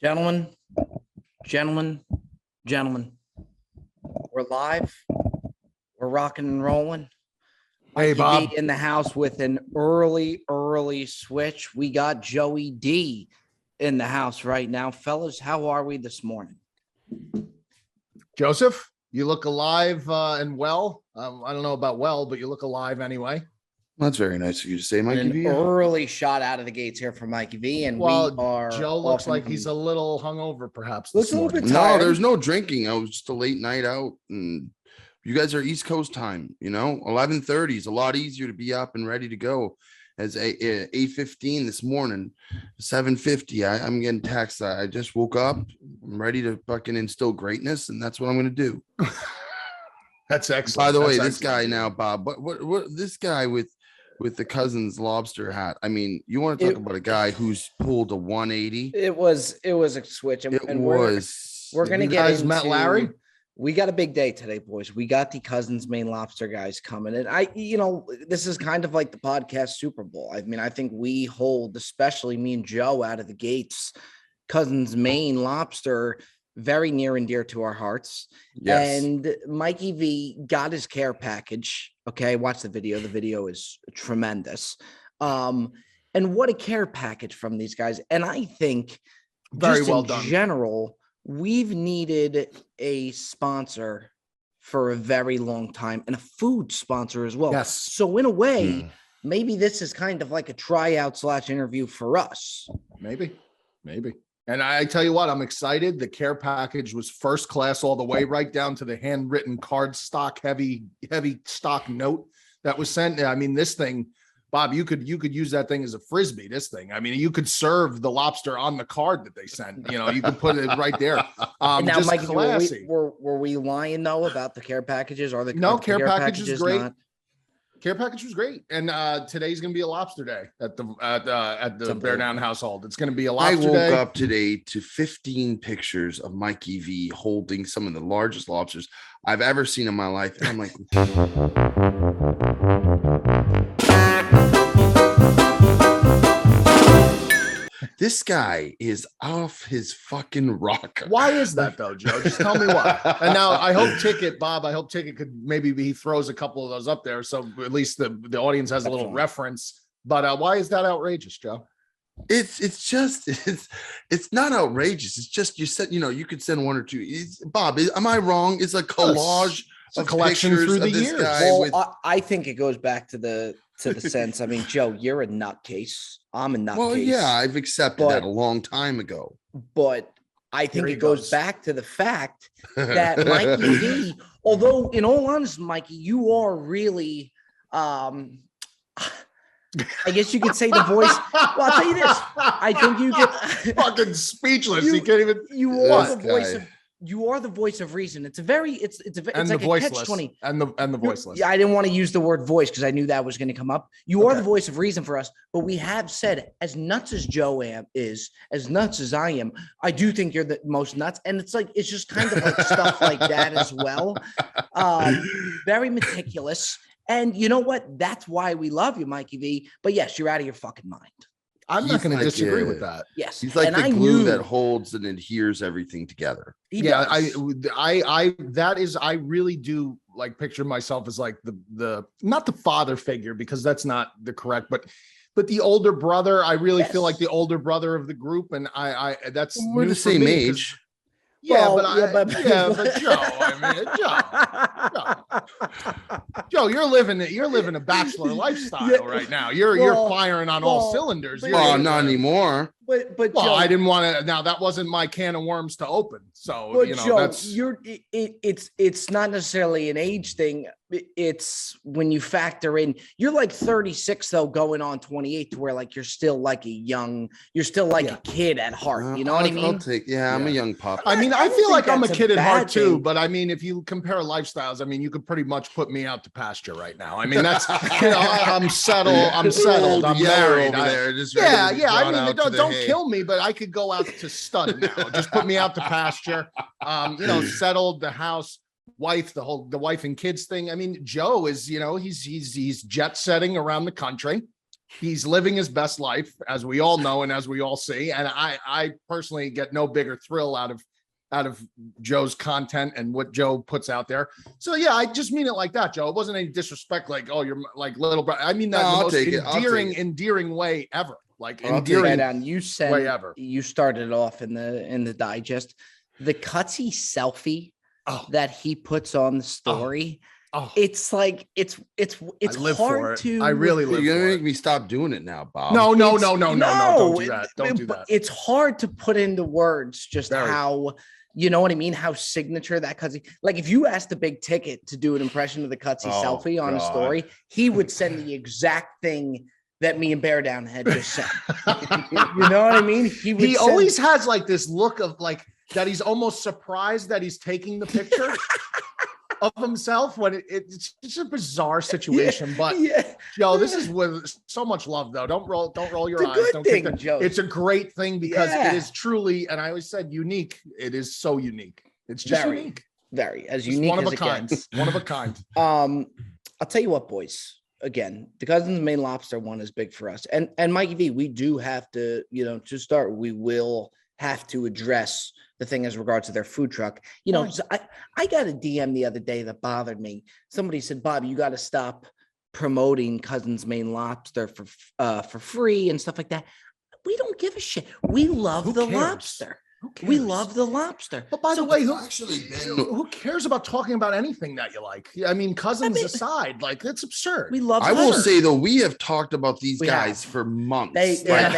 Gentlemen, gentlemen, gentlemen, we're live. We're rocking and rolling. Hey, Mikey Bob. B in the house with an early switch. We got Joey D in the house right now. Fellas, how are we this morning? Joseph, you look alive and well. I don't know about well, but you look alive anyway. That's very nice of you to say, Mikey An V. early shot out of the gates here for Mikey V, and Well, we are. Joe looks off and like he's a little hungover, perhaps. Looks This a little morning. bit No, tired. there's no drinking. I was just a late night out, and you guys are East Coast time. 11:30 is a lot easier to be up and ready to go. As 8:15 this morning, 7:50. I'm getting texts. I just woke up. I'm ready to fucking instill greatness, and that's what I'm going to do. That's excellent. By the way, That's this guy excellent. now, Bob. What this guy with the cousin's lobster hat? I mean, you want to talk about a guy who's pulled a 180? It was a switch, and we're gonna You get guys into. met Larry? We got a big day today, boys. We got the Cousins Maine Lobster guys coming, and this is kind of like the podcast Super Bowl. I mean, I think we hold, especially me and Joe, out of the gates, Cousins Maine Lobster very near and dear to our hearts. Yes. And Mikey V got his care package. Okay, watch the video. The video is tremendous. And what a care package from these guys. And I think Very just well in done. general, we've needed a sponsor for a very long time and a food sponsor as well. Yes. So in a way, maybe this is kind of like a tryout / interview for us. Maybe. And I tell you what, I'm excited. The care package was first class all the way, right down to the handwritten card stock, heavy stock note that was sent. I mean, this thing, Bob, you could use that thing as a Frisbee, this thing. I mean, you could serve the lobster on the card that they sent. You could put it right there. And now, Just Mikey, classy. were we lying though about the care packages? Or the No, are the care package is great. not? Care package was great. And today's going to be a lobster day at the Beardown household. It's going to be a I lobster woke day. up today to 15 pictures of Mikey V holding some of the largest lobsters I've ever seen in my life. And I'm like, this guy is off his fucking rocker. Why is that though, Joe? Just tell me why. And now I hope Ticket could maybe he throws a couple of those up there, so at least the audience has a little reference. But why is that outrageous, Joe? It's not outrageous. It's just you said you could send one or two. Bob, am I wrong? It's a collage a of collection pictures through the of this years. guy Well, with I think it goes back to the sense. I mean, Joe, you're a nutcase. I'm a nutcase. Well, yeah, I've accepted that a long time ago. But I think Here he it goes goes. back to the fact that Mikey V, although in all honesty, Mikey, you are really, I guess you could say the voice. Well, I'll tell you this. I think you get Fucking speechless. You- he can't even. you are This the voice guy. of you are the voice of reason. It's a very it's And like the a voiceless. catch-20. And the voiceless. Yeah, I didn't want to use the word voice because I knew that was going to come up. You are Okay. the voice of reason for us, but we have said, as nuts as Joe is, as nuts as I am, I do think you're the most nuts. And it's just kind of like stuff like that as well. Very meticulous. And you know what? That's why we love you, Mikey V. But yes, you're out of your fucking mind. I'm not He's going to like, disagree with that. Yes. He's like and the I glue knew that holds and adheres everything together. he Yeah, does. I really do like picture myself as like the not the father figure, because that's not the correct, but the older brother. I really feel like Yes. the older brother of the group, and I that's We're new the for same me, 'cause- age. Yeah, Well, but Joe, Joe, you're living a bachelor lifestyle Yeah. right now. You're Well, firing on well, all cylinders. but- You're- Oh, not anymore. But Well, Joe, I didn't want to. Now that wasn't my can of worms to open. So But Joe, that's it's not necessarily an age thing. It's when you factor in, you're like 36 though, going on 28, to where like you're still like a kid at heart. You know what I mean? I'll take. Yeah, I'm a Yeah. young pup. I mean, I I don't feel think like I'm a that's a kid at heart bad too, thing. but I mean, if you compare lifestyles, I mean, you could pretty much put me out to pasture right now. I mean, that's I'm settled. I'm settled. I'm married. over there. Just Yeah, ready to be yeah. I brought mean, out to don't, the don't hay. kill me, but I could go out to stud now. Just put me out to pasture. Settled, the house, wife, the wife and kids thing. I mean, Joe is, he's jet setting around the country. He's living his best life, as we all know and as we all see. And I personally get no bigger thrill out of Joe's content and what Joe puts out there. So yeah, I just mean it like that, Joe. It wasn't any disrespect, like, oh, you're like little brother. I mean that in the most endearing way ever. Like endearing way ever. You started off in the digest. The Cutsy selfie that he puts on the story. It's like it's hard to. I really live. You're gonna make me stop doing it now, Bob. No, don't do that. Don't do that. It's hard to put into words just how, you know what I mean? How signature that Cutsy. Like if you asked the Big Ticket to do an impression of the Cutsy selfie on a story, he would send the exact thing that me and Beardown had just said. You know what I mean? He always has like this look of like that he's almost surprised that he's taking the picture of himself when it's a bizarre situation. But Joe, this is with so much love though. Don't roll your eyes. Don't think that. Joe. It's a great thing because it is truly, and I always said unique. It is so unique. It's just unique. Very as unique as it gets. One of a kind. I'll tell you what, boys. Again, the Cousins Maine Lobster one is big for us. And Mikey V, we do have to, to start, we will have to address the thing as regards to their food truck. So I got a DM the other day that bothered me. Somebody said, Bob, you got to stop promoting Cousins Maine Lobster for free and stuff like that. We don't give a shit. We love the lobster. We love the lobster. But by the way, who cares about talking about anything that you like? I mean, Cousins aside, like it's absurd. We love. I will say though, we have talked about these guys for months. They have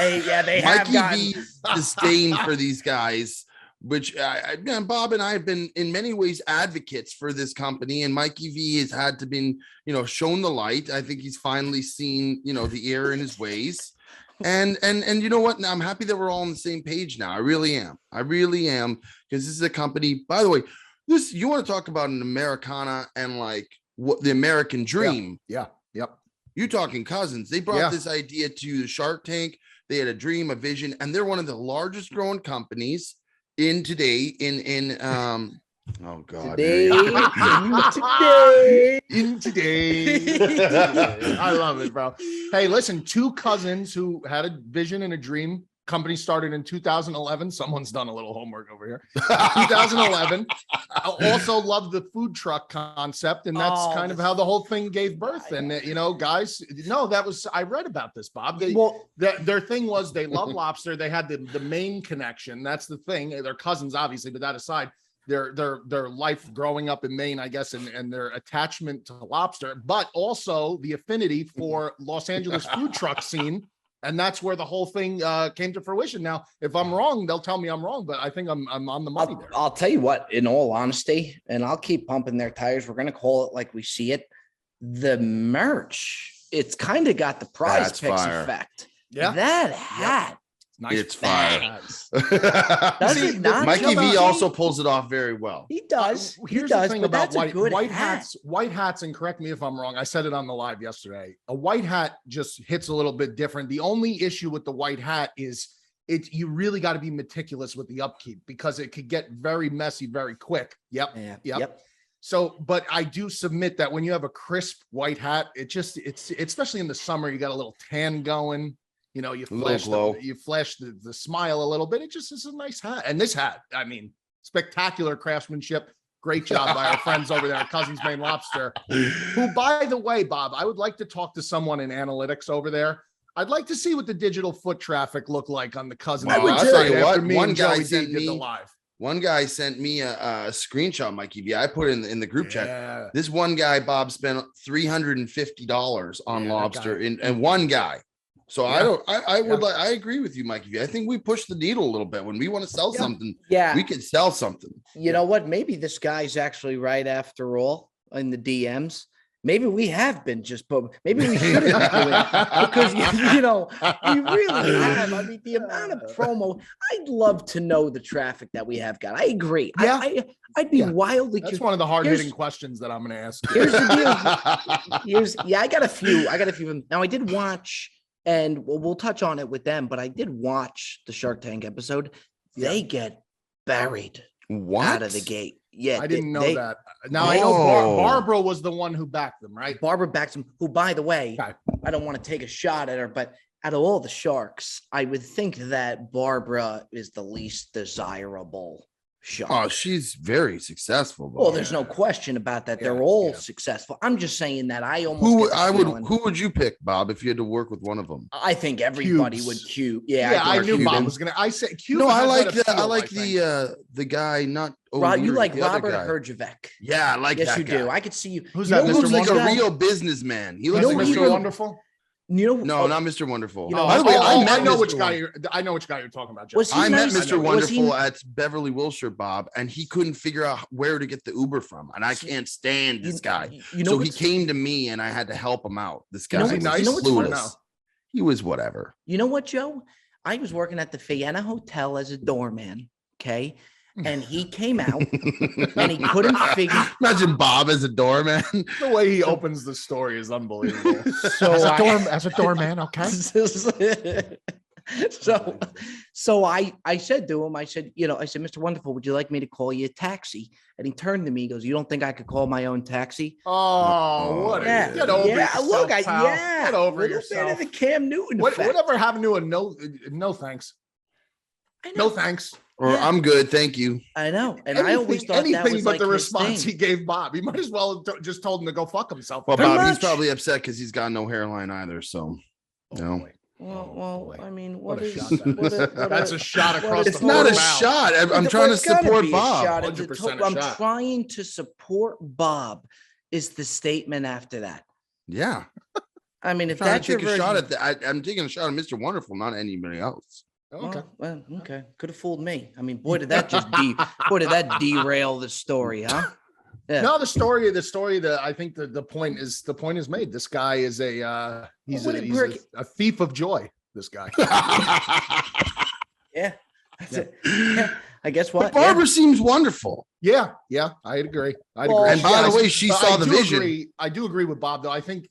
Mikey V disdain for these guys, which Bob and I have been in many ways advocates for this company, and Mikey V has had to been shown the light. I think he's finally seen the error in his ways. And you know what? Now I'm happy that we're all on the same page now. I really am because this is a company. By the way, you want to talk about an Americana and like what the American dream? Yeah. Yep. You talking Cousins? They brought this idea to the Shark Tank. They had a dream, a vision, and they're one of the largest growing companies in today. Oh God! Today. I love it, bro. Hey, listen, two cousins who had a vision and a dream. Company started in 2011. Someone's done a little homework over here. 2011. I also love the food truck concept, and that's kind of how the whole thing gave birth. And guys, I read about this, Bob. Their thing was they love lobster. They had the Maine connection. That's the thing. They're cousins, obviously, but that aside. Their life growing up in Maine, I guess, and their attachment to lobster, but also the affinity for Los Angeles food truck scene. And that's where the whole thing came to fruition. Now, if I'm wrong, they'll tell me I'm wrong, but I think I'm on the money there. I'll tell you what, in all honesty, and I'll keep pumping their tires. We're going to call it like we see it. The merch, it's kind of got the prize picks effect. Yeah. That hat. Nice. It's fire. Mikey V also pulls it off very well. He does. Here's the thing about white hats. White hats, and correct me if I'm wrong. I said it on the live yesterday. A white hat just hits a little bit different. The only issue with the white hat is you really got to be meticulous with the upkeep because it could get very messy very quick. Yep. So, but I do submit that when you have a crisp white hat, it's especially in the summer, you got a little tan going. You flash the smile a little bit. It just is a nice hat. And this hat, I mean, spectacular craftsmanship. Great job by our friends over there at Cousins Maine Lobster, who, by the way, Bob, I would like to talk to someone in analytics over there. I'd like to see what the digital foot traffic looked like on the Cousins. I'll tell you what, one guy sent me a screenshot, Mikey V. I put it in the group chat. This one guy, Bob, spent $350 on lobster and one guy. So I agree with you, Mikey. I think we push the needle a little bit when we want to sell something. Yeah, we can sell something. You know what? Maybe this guy's actually right after all in the DMs. Maybe we have been maybe we shouldn't be doing it because we really have. I mean, the amount of promo. I'd love to know the traffic that we have got. I agree. Yeah. I'd be wildly. That's one of the hard-hitting questions that I'm going to ask. Here's the deal. I got a few. Now I did watch. And we'll touch on it with them, but I did watch the Shark Tank episode. They get buried out of the gate. Yeah, I didn't know that. Now I know Barbara was the one who backed them, right? Barbara backs him, who, by the way, Okay. I don't want to take a shot at her, but out of all the sharks, I would think that Barbara is the least desirable shark. Oh, she's very successful. Bob. Well, there's no question about that. They're all successful. I'm just saying that I almost who would you pick, Bob, if you had to work with one of them? I think everybody would Cube. Yeah, I knew Cuban. Bob was gonna. I said Cuban. No, I like that. I like the guy. Not you like the Robert other guy. Herjavec. Yeah, I like yes, that you guy. do. I could see you. Who's you that? know He looks like guy? a real businessman. He looks know like who Mr. Wonderful. You know, No, not Mr. Wonderful. You know, By the way, I know Mr. which guy I know which guy you're talking about. Was he I met nice? Mr. Was he- Wonderful at Beverly Wilshire, Bob, and he couldn't figure out where to get the Uber from. And I can't stand this guy. You know, So he came to me and I had to help him out. This guy know was what's- nice? you know what's clueless. funny? He was whatever. You know what, Joe? I was working at the Vienna Hotel as a doorman. Okay. And he came out and he couldn't figure. Imagine Bob as a doorman. The way he opens the story is unbelievable. So as a doorman, okay. so I said to him, I said, Mr. Wonderful, would you like me to call you a taxi? And he turned to me, he goes, you don't think I could call my own taxi? Oh, what? Yeah, Get over yourself, look, pal. Get over little yourself. bit of the Cam Newton effect. Whatever happened to a no thanks? I know. No thanks. Or Yeah. I'm good, thank you. I know, and I always thought that anything was but like the his response he thing. gave Bob. He might as well have just told him to go fuck himself. Well, Pretty Bob, he's much. probably upset because he's got no hairline either. So, no. boy. Well, I mean, What what a is shot that- That's a shot across is- the It's not a board. shot. I'm trying to It's gotta support be a Bob. shot. 100% a I'm shot. trying to support Bob. Is the statement after that? Yeah. I mean, if Trying that's to your take a shot version, at I'm taking a shot at Mr. Wonderful, not anybody else. Okay. okay, could have fooled me. I mean, boy, did that derail the story, huh? Yeah. No, the story. That I think the point is made. This guy is he's a thief of joy. This guy. Yeah. That's it. Yeah. I guess what? But Barbara seems wonderful. Yeah, I'd agree. Well, And by the way, she But saw the vision. I do agree with Bob, though. I think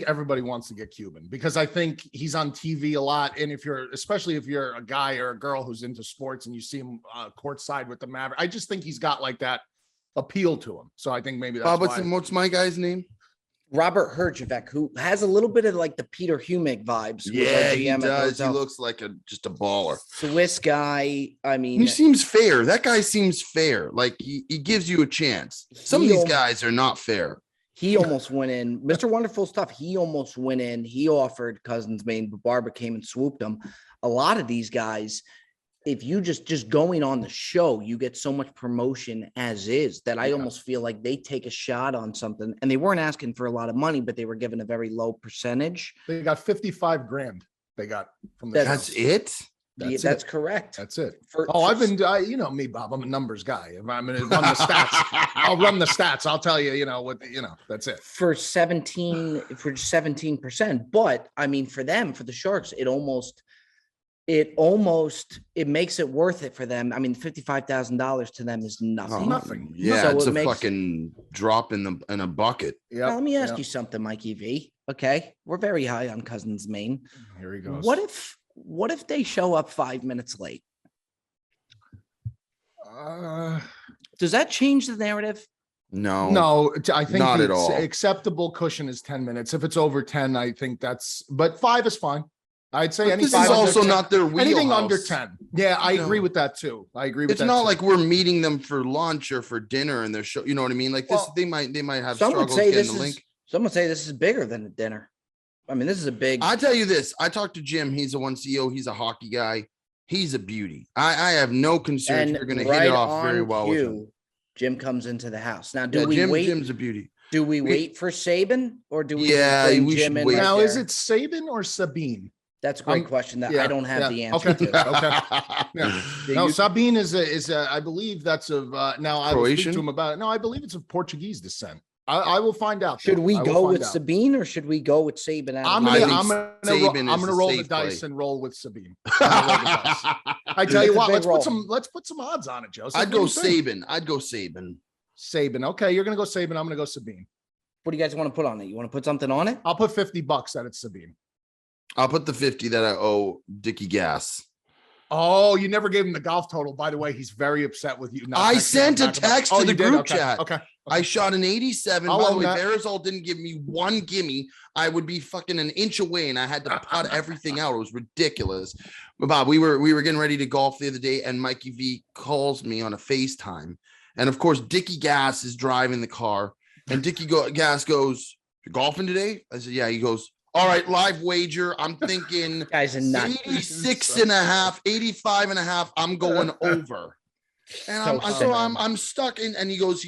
everybody wants to get Cuban because I think he's on TV a lot. And especially if you're a guy or a girl who's into sports and you see him courtside with the Maverick, I just think he's got like that appeal to him. So I think maybe that's Bob, why. what's my guy's name? Robert Herjavec, who has a little bit of like the Peter Humig vibes. who was our Yeah, he GM at the does. He hotel. looks like just a baller. Swiss guy. I mean, He seems fair. That guy seems fair. Like he gives you a chance. Some of these guys are not fair. he almost went in. Mr. Wonderful stuff. He almost went in. He offered Cousins Maine, but Barbara came and swooped him. A lot of these guys, if you just going on the show, you get so much promotion as is that I almost feel like they take a shot on something, and they weren't asking for a lot of money, but they were given a very low percentage. They got 55 grand. They got from the That's show. it. That's correct. That's it. For- I've been, you know me, Bob. I'm a numbers guy. If I'm going to run the stats, I'll run the stats. I'll tell you, that's it. for 17%. But I mean, for the Sharks, it makes it worth it for them. I mean, $55,000 to them is nothing. Nothing. Yeah, So it's it a makes- fucking drop in a bucket. Yeah. Now, let me ask you something, Mikey V. Okay, we're very high on Cousins Maine. Here he goes. What if they show up 5 minutes late? Does that change the narrative? No. I think Not the at all. acceptable cushion is 10 minutes. If it's over 10, I think but 5 is fine. I'd say But any this five is under also 10 not their wheelhouse. anything under 10. Yeah, I No. agree with that too. I agree with It's that. not too. like we're meeting them for lunch or for dinner and they're show. You know what I mean? Like this, Well, they might have Some would struggles say getting this the is. link. Some would say this is bigger than a dinner. I mean, this is a big. I tell you this. I talked to Jim. He's a one CEO. He's a hockey guy. He's a beauty. I have no concern. and You're going to right hit it off very on well with him. cue, Jim comes into the house. Now, Yeah, do we wait? Jim's a beauty. Do we wait for Saban or do we? Yeah, bring we Jim should in wait. right now, is there? it Sabin or Sabine? That's a great question that yeah, I don't have the answer okay. to. Yeah. Do No, you- Sabine is I believe that's of now I will speak Croatian? to him about it. No, I believe it's of Portuguese descent. I will find out. Should though. we I will go find with out. Sabine or should we go with Saban? I'm I gonna think Sabin I'm is gonna a roll the safe dice play. and roll with Sabine. I'm gonna roll the dice. I tell you It's a what, big roll. let's put some odds on it, Joseph. I'd What go do you think? Saban. Sabin. Okay, you're gonna go Sabin. I'm gonna go Sabine. What do you guys want to put on it? You want to put something on it? I'll put $50 that it's Sabine. I'll put the 50 that I owe Dickie Gas. Oh, you never gave him the golf total. By the way, he's very upset with you. I sent a text to the group chat. Okay. I shot an 87. I'll By the own way, that. Beardown didn't give me one gimme. I would be fucking an inch away, and I had to putt everything out. It was ridiculous. But Bob, we were getting ready to golf the other day, and Mikey V calls me on a FaceTime, and of course, Dickie Gas is driving the car, and Dickie Gas goes, "You're golfing today?" I said, "Yeah." He goes, "All right, live wager. I'm thinking Guys are nuts. 86 and a half, 85 and a half. I'm going over." And I'm stuck in, and he goes,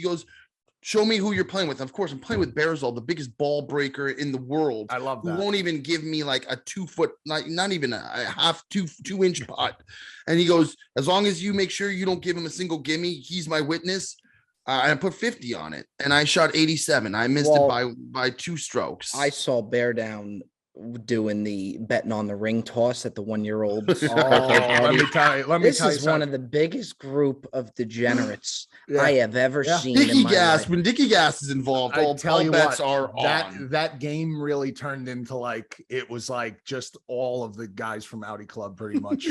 "Show me who you're playing with." Of course, I'm playing with Beardown, the biggest ball breaker in the world. I love that. Who won't even give me like a 2 foot, like not even a half 2-inch putt. And he goes, "As long as you make sure you don't give him a single gimme, he's my witness." And I put 50 on it, and I shot 87. I missed it by 2 strokes. I saw Beardown doing the betting on the ring toss at the 1-year-old. Let me tell you. This is one of the biggest group of degenerates I have ever seen. Dickie Gas, when Dickie Gas is involved, all bets are on. That game really turned into like, it was like just all of the guys from Audi Club pretty much.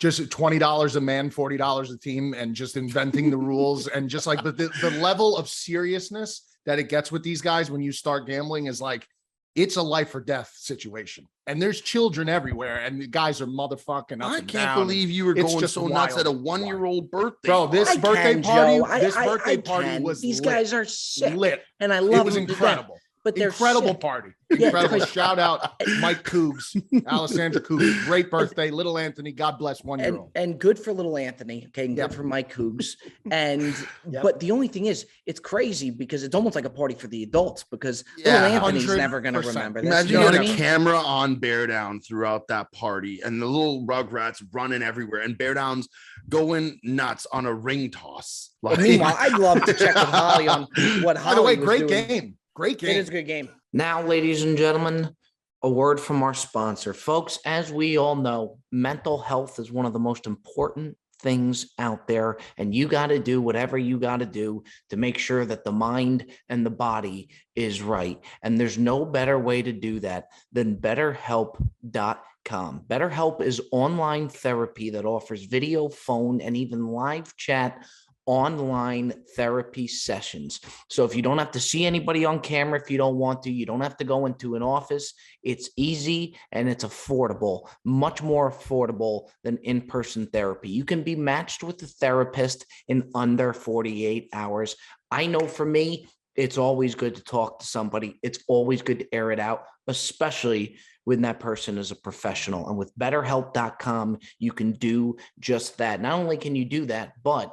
Just $20 a man, $40 a team, and just inventing the rules. And just like the level of seriousness that it gets with these guys when you start gambling is like, it's a life or death situation, and there's children everywhere, and the guys are motherfucking up. I and can't down. believe you were It's going just so nuts wild. at a 1-year-old birthday. Bro, this I birthday can, party, Joe. this I birthday party can. was These lit. guys are sick, Lit. and I love It was them to death. incredible. But they're Incredible sick. party. Yeah, Incredible. because- Shout out Mike Cougs, Alessandra Cougs. Great birthday, little Anthony. God bless 1-year-old. And good for little Anthony. Okay, and good for Mike Cougs. And but the only thing is, it's crazy because it's almost like a party for the adults because little Anthony's never going to 100%. remember this. Imagine You you know had what I a mean? camera on Beardown throughout that party, and the little Rugrats running everywhere, and Beardown's going nuts on a ring toss. But meanwhile, I'd love to check with Holly on what Holly By the way, was great doing. game. Great game. It is a good game. Now, ladies and gentlemen, a word from our sponsor. Folks, as we all know, mental health is one of the most important things out there, and you got to do whatever you got to do to make sure that the mind and the body is right. And there's no better way to do that than Betterhelp.com. BetterHelp is online therapy that offers video, phone, and even live chat online therapy sessions. So if you don't have to see anybody on camera, if you don't want to, you don't have to go into an office. It's easy and it's affordable, much more affordable than in-person therapy. You can be matched with a therapist in under 48 hours. I know for me, it's always good to talk to somebody. It's always good to air it out, especially when that person is a professional. And with betterhelp.com, you can do just that. Not only can you do that, but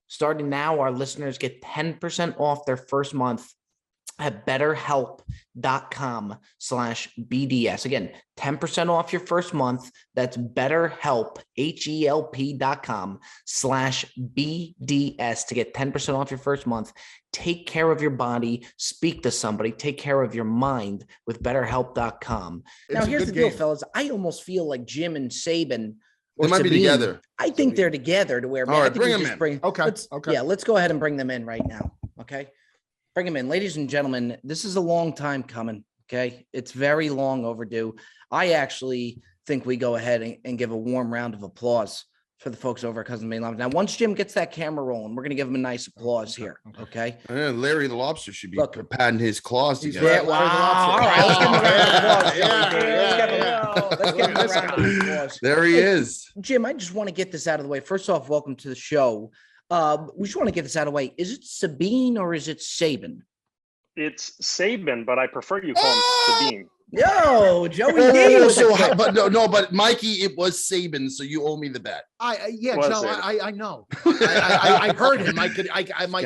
starting now, our listeners get 10% off their first month at betterhelp.com/BDS. Again, 10% off your first month. That's BetterHelp, HELP.com/BDS to get 10% off your first month. Take care of your body, speak to somebody, take care of your mind with BetterHelp.com. Now, here's the deal, fellas. I almost feel like Jim and Saban, They might be together. I think they're together to where. All right, I think bring we them just in. Okay. Yeah, let's go ahead and bring them in right now. Okay. Bring them in. Ladies and gentlemen, this is a long time coming. Okay. It's very long overdue. I actually think we go ahead and give a warm round of applause for the folks over at Cousin Maine Lounge. Now, once Jim gets that camera rolling, we're going to give him a nice applause here. Okay. Larry the Lobster should be Look, patting his claws He's together. Yeah, wow. All right. Let's give him a round of applause. Yeah. Let's give him a round of applause. There he is. Jim, I just want to get this out of the way. First off, welcome to the show. We just want to get this out of the way. Is it Sabine or is it Saban? It's Saban, but I prefer you call him Sabine. Yo, Joey D. But Mikey, it was Saban, so you owe me the bet. Yeah, Was Joe, it? I know. I heard him. My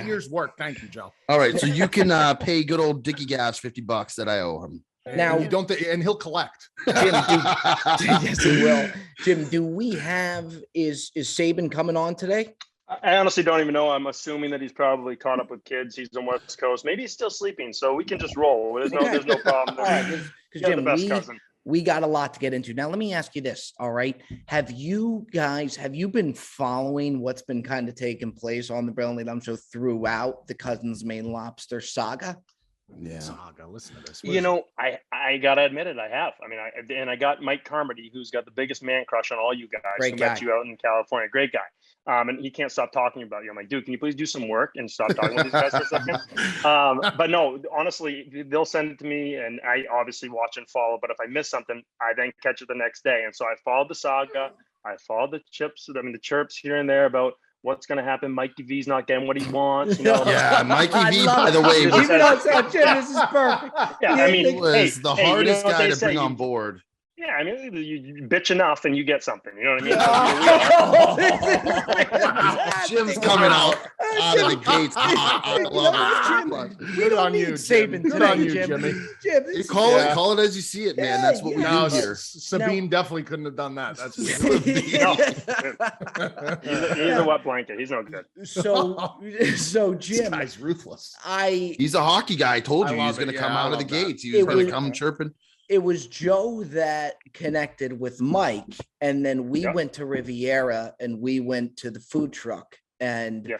ears work. Thank you, Joe. All right, so you can pay good old Dickie Gas $50 that I owe him. Now- And you don't, and he'll collect. Jim, yes, he will. Jim, do we have is Saban coming on today? I honestly don't even know. I'm assuming that he's probably caught up with kids. He's on West Coast. Maybe he's still sleeping, so we can just roll. There's no problem. All right, because You're the Jim, best cousin. we got a lot to get into. Now, let me ask you this. All right. Have you been following what's been kind of taking place on the Brilliantly Dumb Show throughout the Cousins Maine Lobster saga? Yeah. Saga, listen to this. I gotta admit it, I have. I mean, I got Mike Carmody, who's got the biggest man crush on all you guys. Great who guy. met you out in California. Great guy. And he can't stop talking about you. I'm like, dude, can you please do some work and stop talking about these guys for a second? But no, honestly, they'll send it to me, and I obviously watch and follow. But if I miss something, I then catch it the next day. And so I followed the saga. I followed the the chirps here and there about what's going to happen. Mikey V's not getting what he wants. Yeah, Mikey V, by the way, Even though it's not Jim, this is perfect. Yeah, I mean, he was the hardest guy to bring on you, board. Yeah, I mean, you bitch enough and you get something. You know what I mean? Jim's coming out of the gates. I love it. Good on you, Jim. Good on you, Jimmy. Jim, You call it as you see it, man. That's what we do here. Sabine definitely couldn't have done that. That's he's a wet blanket. He's no good. So Jim, this guy's ruthless. He's a hockey guy. I told you he was going to come out of the gates. He was going to come chirping. It was Joe that connected with Mike, and then we went to Riviera and we went to the food truck. And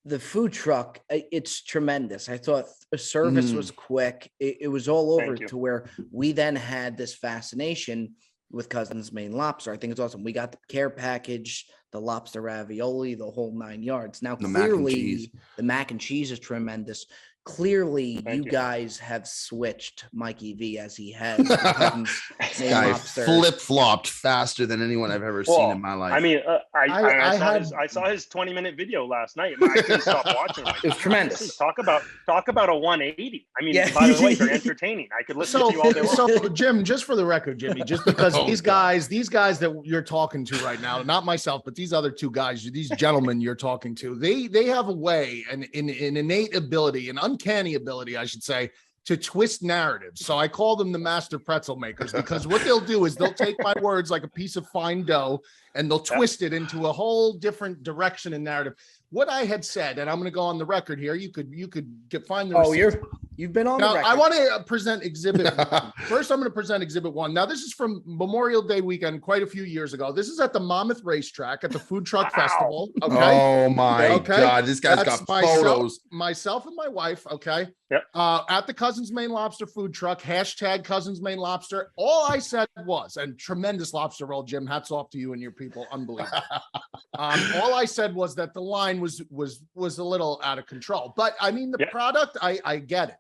the food truck, it's tremendous. I thought the service was quick. It was all over to where we then had this fascination with Cousins Maine Lobster. I think it's awesome. We got the care package, the lobster ravioli, the whole 9 yards. Now, clearly, the mac and cheese is tremendous. Clearly, you guys have switched Mikey V as he has. This guy flip-flopped faster than anyone I've ever seen in my life. I mean, I saw his 20-minute video last night. I couldn't stop watching. Like, it was tremendous. Talk about a 180. I mean, by the way, they're entertaining. I could listen to you all day long. So, Jim, just for the record, Jimmy, just because these guys that you're talking to right now, not myself, but these other two guys, these gentlemen you're talking to, they have a way and an innate ability, an uncanny ability, I should say, to twist narratives. So I call them the master pretzel makers, because what they'll do is they'll take my words like a piece of fine dough and they'll twist it into a whole different direction and narrative. What I had said, and I'm going to go on the record here. You could find the receipts. You've been on now, the record. I want to present exhibit one. First, I'm going to present exhibit one. Now, this is from Memorial Day weekend, quite a few years ago. This is at the Monmouth Racetrack at the Food Truck Festival. Okay. Oh my God, this guy's got photos. Myself and my wife. Okay. Yep. At the Cousins Maine Lobster food truck, hashtag Cousins Maine Lobster. All I said was, and tremendous lobster roll, Jim. Hats off to you and your people. Unbelievable. All I said was that the line was a little out of control. But I mean, the product, I get it.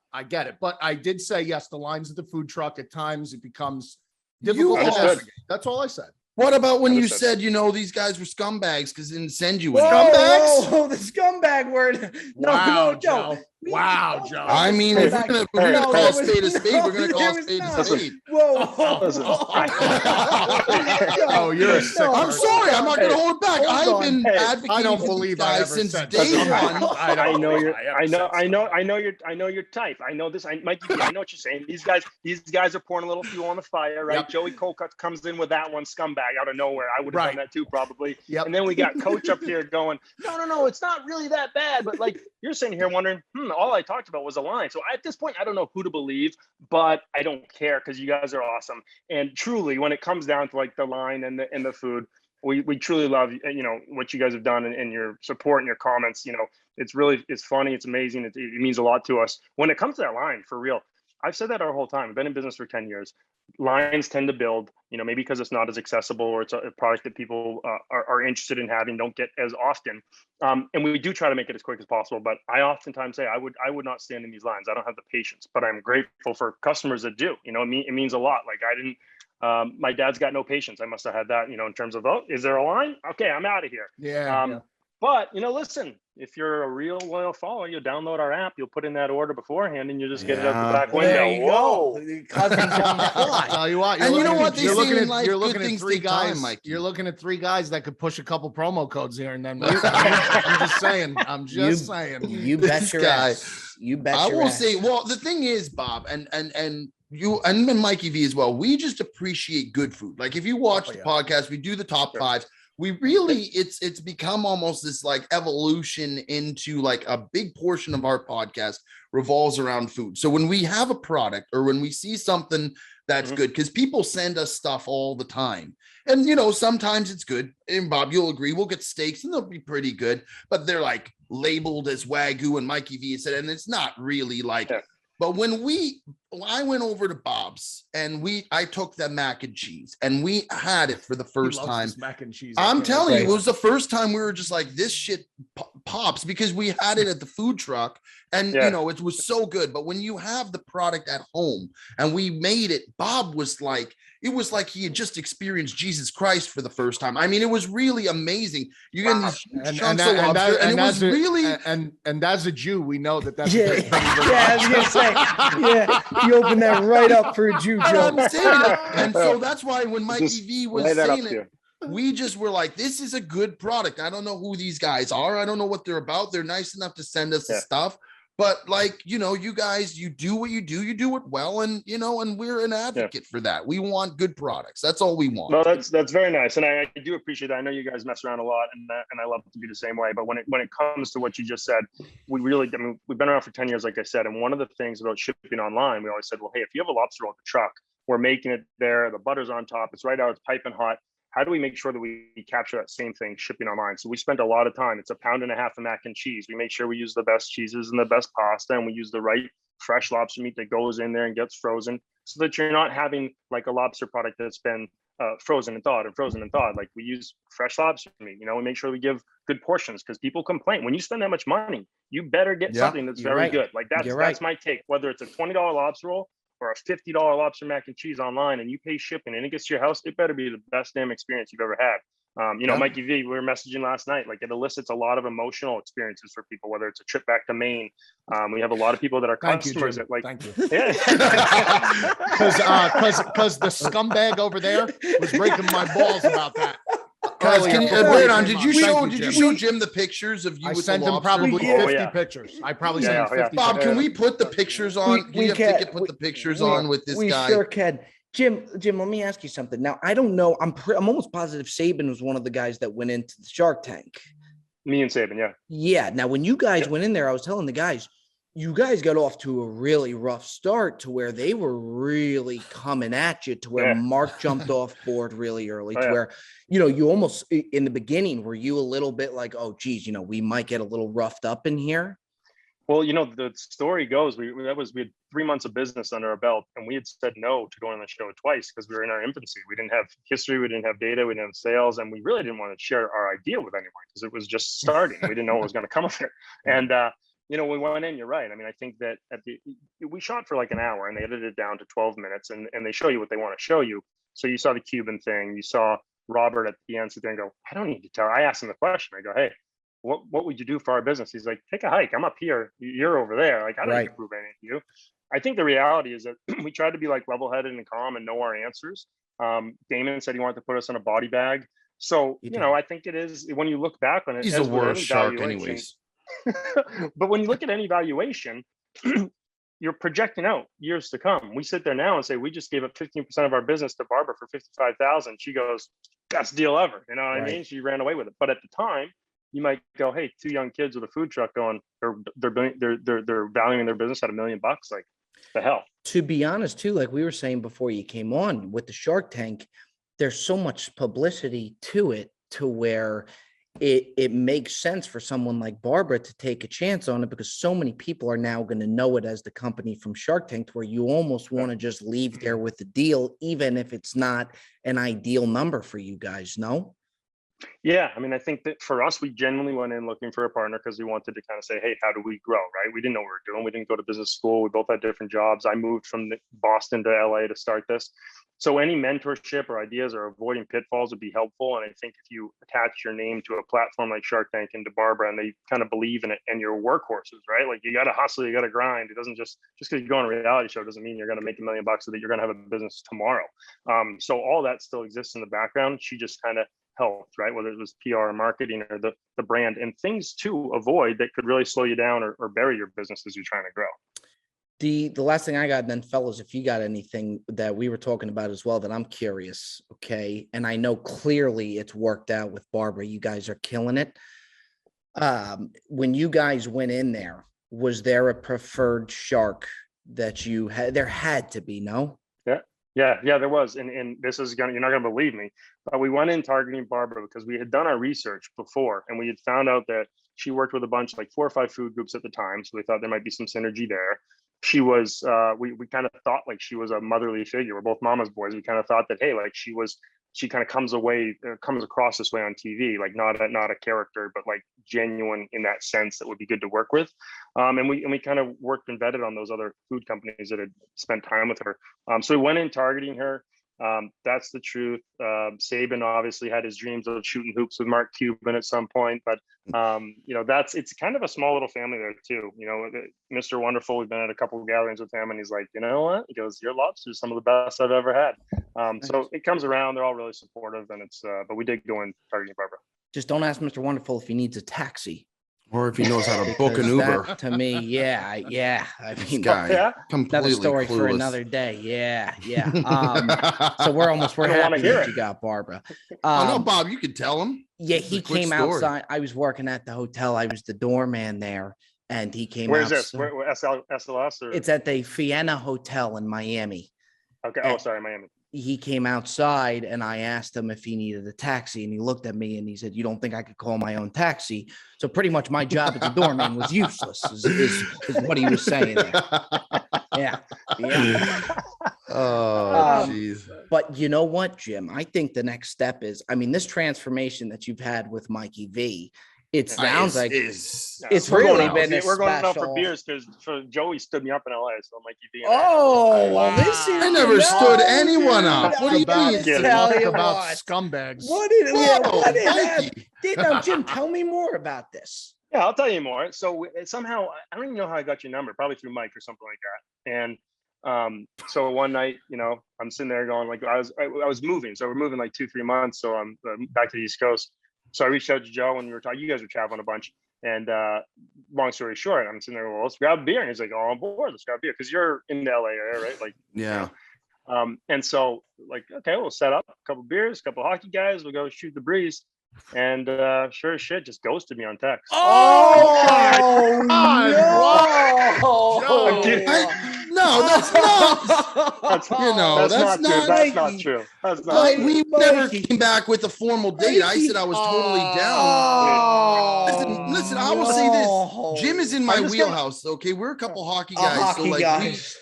But I did say, yes, the lines at the food truck, at times it becomes difficult to navigate. That's all I said. What about when you said, these guys were scumbags because they didn't send you any? Scumbags? Whoa, the scumbag word. No, Joe. Wow, Joe. I mean, if we're gonna call a spade a spade, we're gonna call a spade a spade. Whoa. Oh, you're a sick person. I'm sorry. I'm not gonna hold it back. I've been advocating I don't believe I ever since said day that. one. I know your type. I know this. Mikey, I know what you're saying. These guys are pouring a little fuel on the fire, right? Yep. Joey Colcutt comes in with that one, scumbag out of nowhere. I would have done that too, probably. Yep. And then we got Coach up here going, no, it's not really that bad. But like, you're sitting here wondering, all I talked about was a line. So at this point, I don't know who to believe, but I don't care because you guys are awesome. And truly, when it comes down to like the line and the food, we truly love what you guys have done and your support and your comments. It's funny, it's amazing, it means a lot to us. When it comes to that line, for real, I've said that our whole time. I've been in business for 10 years. Lines tend to build, maybe because it's not as accessible, or it's a product that people are interested in having, don't get as often. And we do try to make it as quick as possible. But I oftentimes say I would not stand in these lines. I don't have the patience, but I'm grateful for customers that do. It means a lot. Like, I didn't. My dad's got no patience. I must have had that, in terms of, is there a line? Okay, I'm out of here. Yeah. But, listen, if you're a real loyal follower, you'll download our app, you'll put in that order beforehand, and you just get it out the back window. There you go. Cousins on the fly. Tell you what, and you know what? You're looking at three guys. Mike. You're looking at three guys that could push a couple promo codes here and then. I'm just saying. You bet your ass. You bet. I will say. Well, the thing is, Bob, and you and Mikey V as well. We just appreciate good food. Like, if you watch the podcast, we do the top fives. We really, it's become almost this like evolution into like a big portion of our podcast revolves around food. So when we have a product or when we see something that's good, because people send us stuff all the time, and sometimes it's good. And Bob, you'll agree, we'll get steaks and they'll be pretty good, but they're like labeled as Wagyu, and Mikey V said, and it's not really like But when I went over to Bob's and I took the mac and cheese and we had it for the first time. Mac and cheese. I'm telling you, it was the first time we were just like, this shit pops, because we had it at the food truck and you know, it was so good. But when you have the product at home and we made it, Bob was like, it was like he had just experienced Jesus Christ for the first time. I mean, it was really amazing. You get these huge chunks of lobster, and it was really. And as a Jew, we know that's I was gonna say, you opened that right up for a Jew joke. I'm saying it. And so that's why when Mikey V was saying it, we just were like, this is a good product. I don't know who these guys are. I don't know what they're about. They're nice enough to send us the stuff. But like, you know, you guys, you do what you do it well. And, you know, and we're an advocate for that. We want good products. That's all we want. No, that's very nice. And I do appreciate that. I know you guys mess around a lot and I love to be the same way. But when it comes to what you just said, we've been around for 10 years, like I said. And one of the things about shipping online, we always said, well, hey, if you have a lobster roll at the truck, we're making it there. The butter's on top. It's right out. It's piping hot. How do we make sure that we capture that same thing shipping online? So we spent a lot of time. It's 1.5 pounds of mac and cheese. We make sure we use the best cheeses and the best pasta, and we use the right fresh lobster meat that goes in there and gets frozen, so that you're not having like a lobster product that's been frozen and thawed. Like we use fresh lobster meat. You know, we make sure we give good portions, because people complain when you spend that much money, you better get something that's very good. Like that's my take. Whether it's a $20 lobster roll or a $50 lobster mac and cheese online, and you pay shipping and it gets to your house, it better be the best damn experience you've ever had. You know, Mikey V, we were messaging last night, like it elicits a lot of emotional experiences for people, whether it's a trip back to Maine. We have a lot of people that are customers that like, thank you. Yeah. Because the scumbag over there was breaking my balls about that. Guys, did you show Jim the pictures of you? I with sent the him probably 50 pictures. I probably sent him 50. Bob, can we put the pictures on? We put the pictures on with this guy. We sure can. Jim, let me ask you something. Now, I don't know. I'm almost positive Saban was one of the guys that went into the Shark Tank. Me and Saban, yeah. Yeah. Now, when you guys went in there, I was telling the guys, you guys got off to a really rough start, to where they were really coming at you, to where Mark jumped off board really early, to where, you know, you almost in the beginning, were you a little bit like, oh, geez, you know, we might get a little roughed up in here? Well, you know, the story goes, we had 3 months of business under our belt, and we had said no to going on the show twice because we were in our infancy. We didn't have history, we didn't have data, we didn't have sales, and we really didn't want to share our idea with anyone because it was just starting. We didn't know what was going to come of it. And, you know, we went in, you're right. I mean, I think that we shot for like an hour and they edited it down to 12 minutes and they show you what they want to show you. So you saw the Cuban thing, you saw Robert at the end sit there and go, I don't need to tell. I asked him the question. I go, hey, what would you do for our business? He's like, take a hike. I'm up here. You're over there. Like, I don't need to prove anything to you. I think the reality is that we tried to be like level-headed and calm and know our answers. Damon said he wanted to put us in a body bag. So, you know, I think it is, when you look back on it, he's the worst shark anyways. But when you look at any valuation, you're projecting out years to come. We sit there now and say, we just gave up 15% of our business to Barbara for $55,000. She goes, best deal ever. You know what I mean? She ran away with it. But at the time, you might go, hey, 2 young kids with a food truck going, they're valuing their business at $1 million. Like, the hell. To be honest, too, like we were saying before you came on with the Shark Tank, there's so much publicity to it, to where it makes sense for someone like Barbara to take a chance on it, because so many people are now going to know it as the company from Shark Tank, where you almost want to just leave there with the deal, even if it's not an ideal number for you guys. No? Yeah. I mean, I think that for us, we genuinely went in looking for a partner because we wanted to kind of say, hey, how do we grow? Right. We didn't know what we were doing. We didn't go to business school. We both had different jobs. I moved from Boston to LA to start this. So any mentorship or ideas or avoiding pitfalls would be helpful. And I think if you attach your name to a platform like Shark Tank and to Barbara, and they kind of believe in it, and your workhorses, right? Like, you got to hustle, you got to grind. It doesn't just because you go on a reality show doesn't mean you're going to make $1 million so that you're going to have a business tomorrow. So all that still exists in the background. She just kind of helped, right? Whether it was PR or marketing or the brand, and things to avoid that could really slow you down or bury your business as you're trying to grow. The last thing I got, and then fellas, if you got anything that we were talking about as well that I'm curious, okay? And I know clearly it's worked out with Barbara. You guys are killing it. When you guys went in there, was there a preferred shark that you had? There had to be, no? Yeah, there was. And this is you're not gonna believe me, but we went in targeting Barbara because we had done our research before, and we had found out that she worked with a bunch, like 4 or 5 food groups at the time. So we thought there might be some synergy there. she was we kind of thought like she was a motherly figure. We're both mama's boys. We kind of thought that, hey, like she kind of comes across this way on TV, like not a character, but like genuine in that sense that would be good to work with. And we kind of worked and vetted on those other food companies that had spent time with her. So we went in targeting her. That's the truth. Saban obviously had his dreams of shooting hoops with Mark Cuban at some point, but it's kind of a small little family there too. Mr. Wonderful, we've been at a couple of gatherings with him, and he's like, you know what? He goes, your lobster's some of the best I've ever had. So it comes around. They're all really supportive, and but we did go in targeting Barbara. Just don't ask Mr. Wonderful if he needs a taxi. Or if he knows how to book an Uber. That, to me, yeah. I mean, Completely another story clueless. for another day. Yeah. So we're happy that you got Barbara. No, Bob, you could tell him. Yeah, he came outside. I was working at the hotel. I was the doorman there, and he came. Where's this? Where SLS? Or? It's at the Fiena Hotel in Miami. Okay. Oh, sorry, Miami. He came outside, and I asked him if he needed a taxi, and he looked at me and he said, "You don't think I could call my own taxi?" So pretty much my job as a doorman was useless, is what he was saying there. Yeah. Oh, jeez. But you know what, Jim? I think the next step is, this transformation that you've had with Mikey V. It sounds like it's really been. We're going out for beers because Joey stood me up in LA, so Mikey V. Oh, well, this is. I never stood anyone up. What do you mean? Talk about scumbags. Now, Jim, tell me more about this. Yeah, I'll tell you more. So somehow, I don't even know how I got your number, probably through Mike or something like that. And so one night, I'm sitting there going like, I was moving. So we're moving like 2-3 months. So I'm back to the East Coast. So I reached out to Joe and we were talking, you guys were traveling a bunch. And long story short, I'm sitting there, well, let's grab a beer. And he's like, oh, on board, let's grab a beer. Cause you're in the LA area, right? Like, yeah. And so like, okay, we'll set up a couple of beers, a couple of hockey guys, we'll go shoot the breeze. And sure as shit, just ghosted me on text. Oh, No, that's not. That's not true. That's not Like, true. we never came back with a formal date. I said I was totally down. Listen, I will say this. Jim is in my wheelhouse. Okay, we're a couple hockey guys.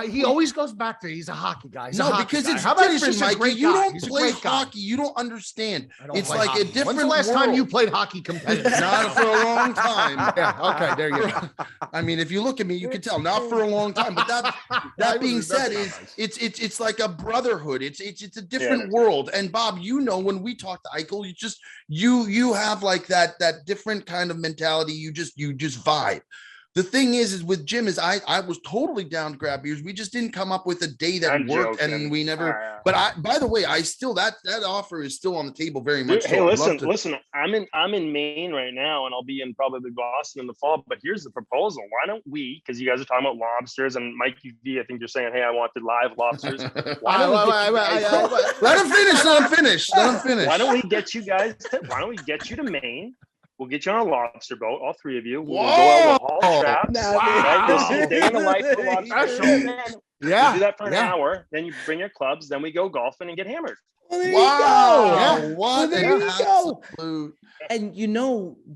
He always goes back to he's a hockey guy. Because it's different, Mikey. You don't play hockey. You don't understand. It's like hockey. A different. When's the last time you played hockey competitive? Not for a long time. Yeah. Okay. There you go. I mean, if you look at me, you can tell. Not for a long time. But that being said, it's like a brotherhood. It's a different world. And Bob, when we talk to Eichel, you have like that different kind of mentality. You just vibe. The thing is with Jim is I was totally down to grab beers. We just didn't come up with a day that worked, and we never. But by the way, I still that offer is still on the table very much. Hey, listen. I'm in Maine right now, and I'll be in probably Boston in the fall. But here's the proposal: why don't we? Because you guys are talking about lobsters, and Mikey V, I think you're saying, hey, I wanted live lobsters. Why don't let him finish? Why don't we get you guys? Why don't we get you to Maine? We'll get you on a lobster boat, all three of you. We'll go out with haul traps. Right? This is a day in the life of a lobster. Yeah. Do that for an hour. Then you bring your clubs. Then we go golfing and get hammered. Well, there you go. Yeah. What? There you go. And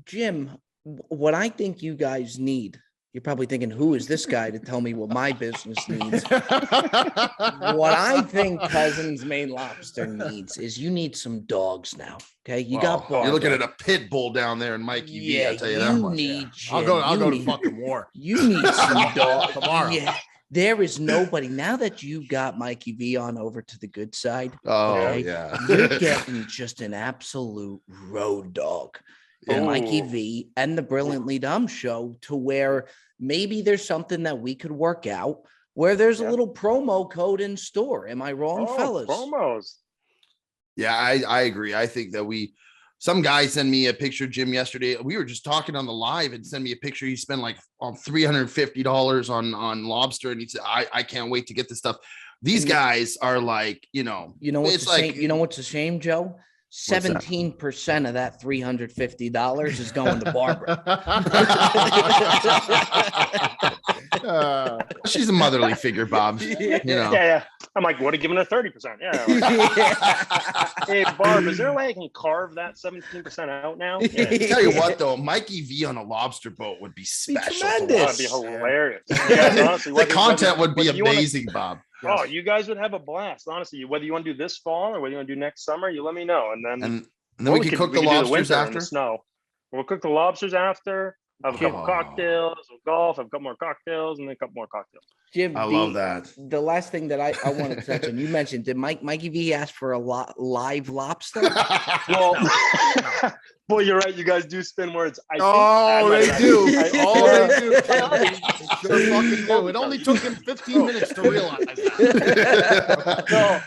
Jim, what I think you guys need. You're probably thinking, who is this guy to tell me what my business needs? What I think Cousins Maine Lobster needs is you need some dogs now. Okay, got You're looking at a pit bull down there in Mikey V. I tell you that much. I'll go to fucking war. You need some dogs tomorrow. Yeah, there is nobody now that you got Mikey V on over to the good side. You're getting just an absolute road dog. Mikey V and the Brilliantly Dumb show, to where maybe there's something that we could work out where there's a little promo code in store. Am I wrong, fellas? Promos. Yeah, I agree. I think that some guy sent me a picture of Jim yesterday. We were just talking on the live and sent me a picture. He spent like $350 on lobster. And he said, I can't wait to get this stuff. These guys are like, what's a shame, Joe? 17% of that $350 is going to Barbara. She's a motherly figure, Bob. You know. Yeah. I'm like, what are giving her 30%? Yeah. Like, hey, Barb, is there a way I can carve that 17% out now? Yeah. Tell you what, though, Mikey V on a lobster boat would be special. tremendous. That'd be hilarious. Yeah, honestly, The content would be amazing, Bob. Oh, you guys would have a blast. Honestly, whether you want to do this fall or whether you want to do next summer, you let me know, and then we can cook the lobsters after. Snow. We'll cook the lobsters after. Have a couple cocktails. We'll golf. Have a couple more cocktails, and then a couple more cocktails. Jim, I love that. The last thing that I want to touch on, you mentioned, did Mikey V ask for a live lobster? Well, boy, you're right. You guys do spin words. They do. They do. Sure fucking do. It only took him 15 minutes to realize that. No,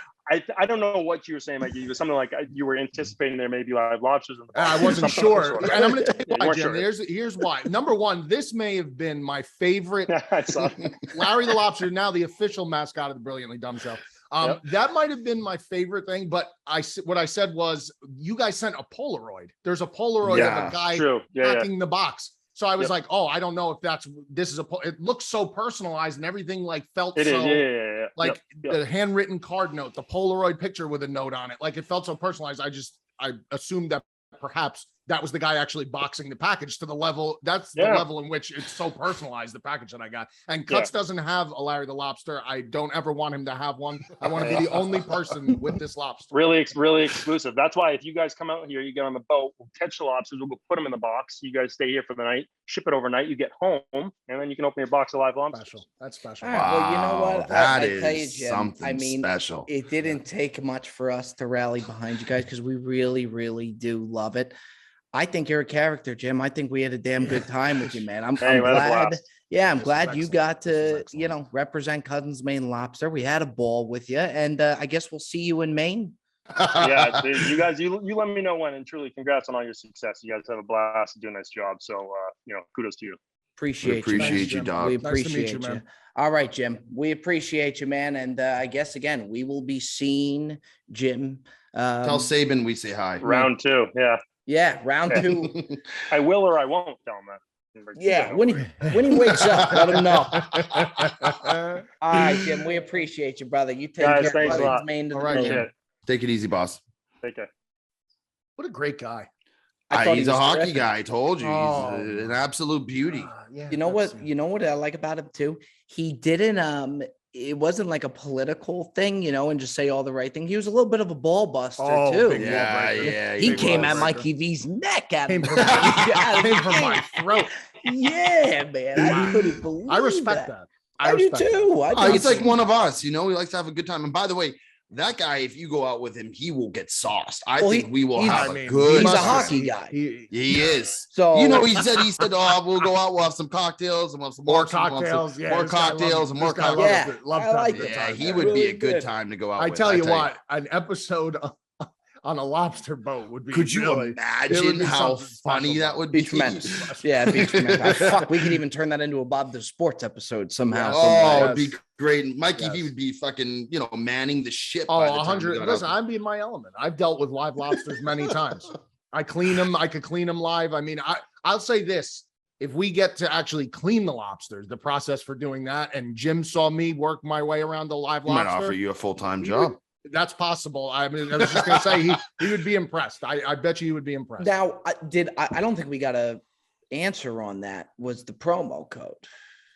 I don't know what you were saying, Mikey. It was something like you were anticipating there may be live lobsters in the box. I wasn't sure. And I'm going to tell you why, Jim. Sure. Here's why. Number one, this may have been my favorite. Larry the Lobster, now the official mascot of the Brilliantly Dumb Show. That might have been my favorite thing, but what I said was, you guys sent a Polaroid. There's a Polaroid of a guy packing the box. So I was like, oh, I don't know if it looks so personalized and everything like felt like the handwritten card note, the Polaroid picture with a note on it. Like it felt so personalized. I assumed that perhaps that was the guy actually boxing the package to the level. That's the level in which it's so personalized, the package that I got. And Cuts doesn't have a Larry the Lobster. I don't ever want him to have one. I want to be the only person with this lobster. Really exclusive. That's why if you guys come out here, you get on the boat, we'll catch the lobsters, we'll go put them in the box. You guys stay here for the night, ship it overnight, you get home, and then you can open your box of live lobsters. Special. That's special. All right, well, you know what? That I tell you, is Jim, something special. It didn't take much for us to rally behind you guys because we really, really do love it. I think you're a character, Jim. I think we had a damn good time with you, man. I'm glad. Yeah, I'm glad you got to, represent Cousins Maine Lobster. We had a ball with you, and I guess we'll see you in Maine. Yeah, dude, you guys, you let me know when, and truly congrats on all your success. You guys have a blast and do a nice job. So, kudos to you. Appreciate you, dog. We Nice to appreciate meet you, man. All right, Jim. We appreciate you, man. And I guess, again, we will be seeing Jim. Tell Saban we say hi. Round 2, yeah. Yeah, round 2. I will or I won't tell him that. Yeah, when he wakes up, let him know. All right, Jim, we appreciate you, brother. You take care. Thanks a lot. All right, take it easy, boss. Take care. What a great guy. He's a hockey guy. I told you, he's an absolute beauty. You know what I like about him too? He didn't it wasn't like a political thing, and just say all the right thing. He was a little bit of a ball buster too. Yeah. He came at Mikey V's neck at him. Came from my throat. Yeah, man. I couldn't believe I respect that. I do too. He's like one of us, he likes to have a good time. And by the way, that guy, if you go out with him, he will get sauced. I think we will have a good. He's a hockey guy. He is. So he said, "Oh, we'll go out. We'll have some cocktails and we'll have some more cocktails, more cocktails and more cocktails." Yeah, he would be a good time to go out. I tell you what, an episode on a lobster boat would be. Could you imagine how funny that would be? Tremendous. Yeah, it'd be tremendous. Fuck, we could even turn that into a Bob the Sports episode somehow. Oh, it'd be great. Mikey V would be fucking, manning the ship. Oh, 100. Listen, I'd be in my element. I've dealt with live lobsters many times. I clean them. I could clean them live. I mean, I'll say this. If we get to actually clean the lobsters, the process for doing that, and Jim saw me work my way around the live lobster, might offer you a full-time job. That's possible. I mean, I was just gonna say he would be impressed. I bet you he would be impressed. Now, I don't think we got a answer on that. Was the promo code?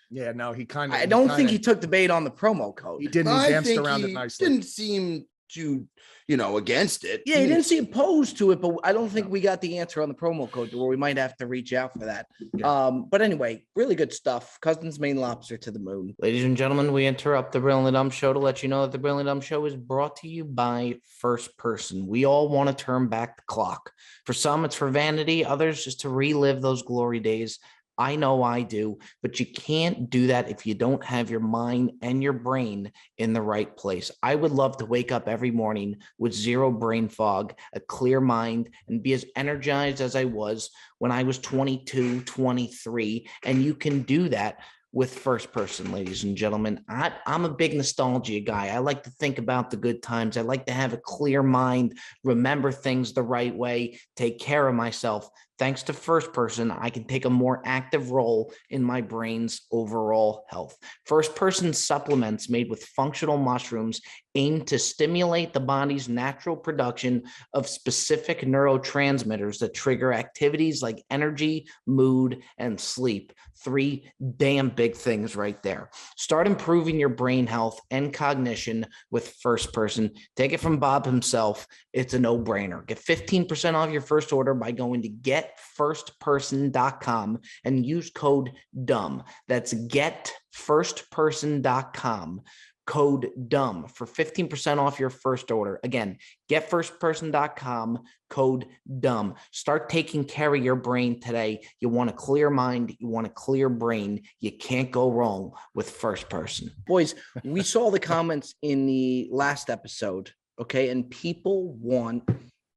Yeah, no, he kind of. I don't think he took the bait on the promo code. He didn't. He danced around it nicely. Didn't seem to, against it. Yeah, he didn't seem opposed to it, but I don't think we got the answer on the promo code to where we might have to reach out for that. Yeah. But anyway, really good stuff. Cousins Maine Lobster to the moon. Ladies and gentlemen, we interrupt the Brilliantly Dumb Show to let you know that the Brilliantly Dumb Show is brought to you by First Person. We all want to turn back the clock. For some, it's for vanity. Others, just to relive those glory days. I know I do, but you can't do that if you don't have your mind and your brain in the right place. I would love to wake up every morning with zero brain fog, a clear mind, and be as energized as I was when I was 22, 23. And you can do that with First Person, ladies and gentlemen. I'm a big nostalgia guy. I like to think about the good times. I like to have a clear mind, remember things the right way, take care of myself. Thanks to First Person, I can take a more active role in my brain's overall health. First Person supplements made with functional mushrooms aim to stimulate the body's natural production of specific neurotransmitters that trigger activities like energy, mood, and sleep. 3 damn big things right there. Start improving your brain health and cognition with First Person. Take it from Bob himself. It's a no-brainer. Get 15% off your first order by going to getfirstperson.com and use code DUMB. That's getfirstperson.com. Code DUMB for 15% off your first order. Again, getfirstperson.com, code DUMB. Start taking care of your brain today. You want a clear mind. You want a clear brain. You can't go wrong with First Person. Boys, we saw the comments in the last episode, okay? And people want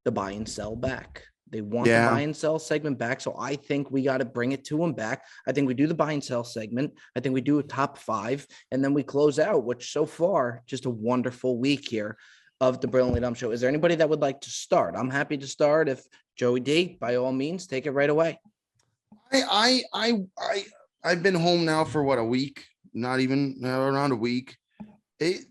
the buy and sell back. They want the buy and sell segment back. So I think we got to bring it to them back. I think we do the buy and sell segment. I think we do a top 5, and then we close out, which so far, just a wonderful week here of the Brilliantly Dumb Show. Is there anybody that would like to start? I'm happy to start. If Joey D, by all means, take it right away. I've been home now for what, a week? Not even around a week.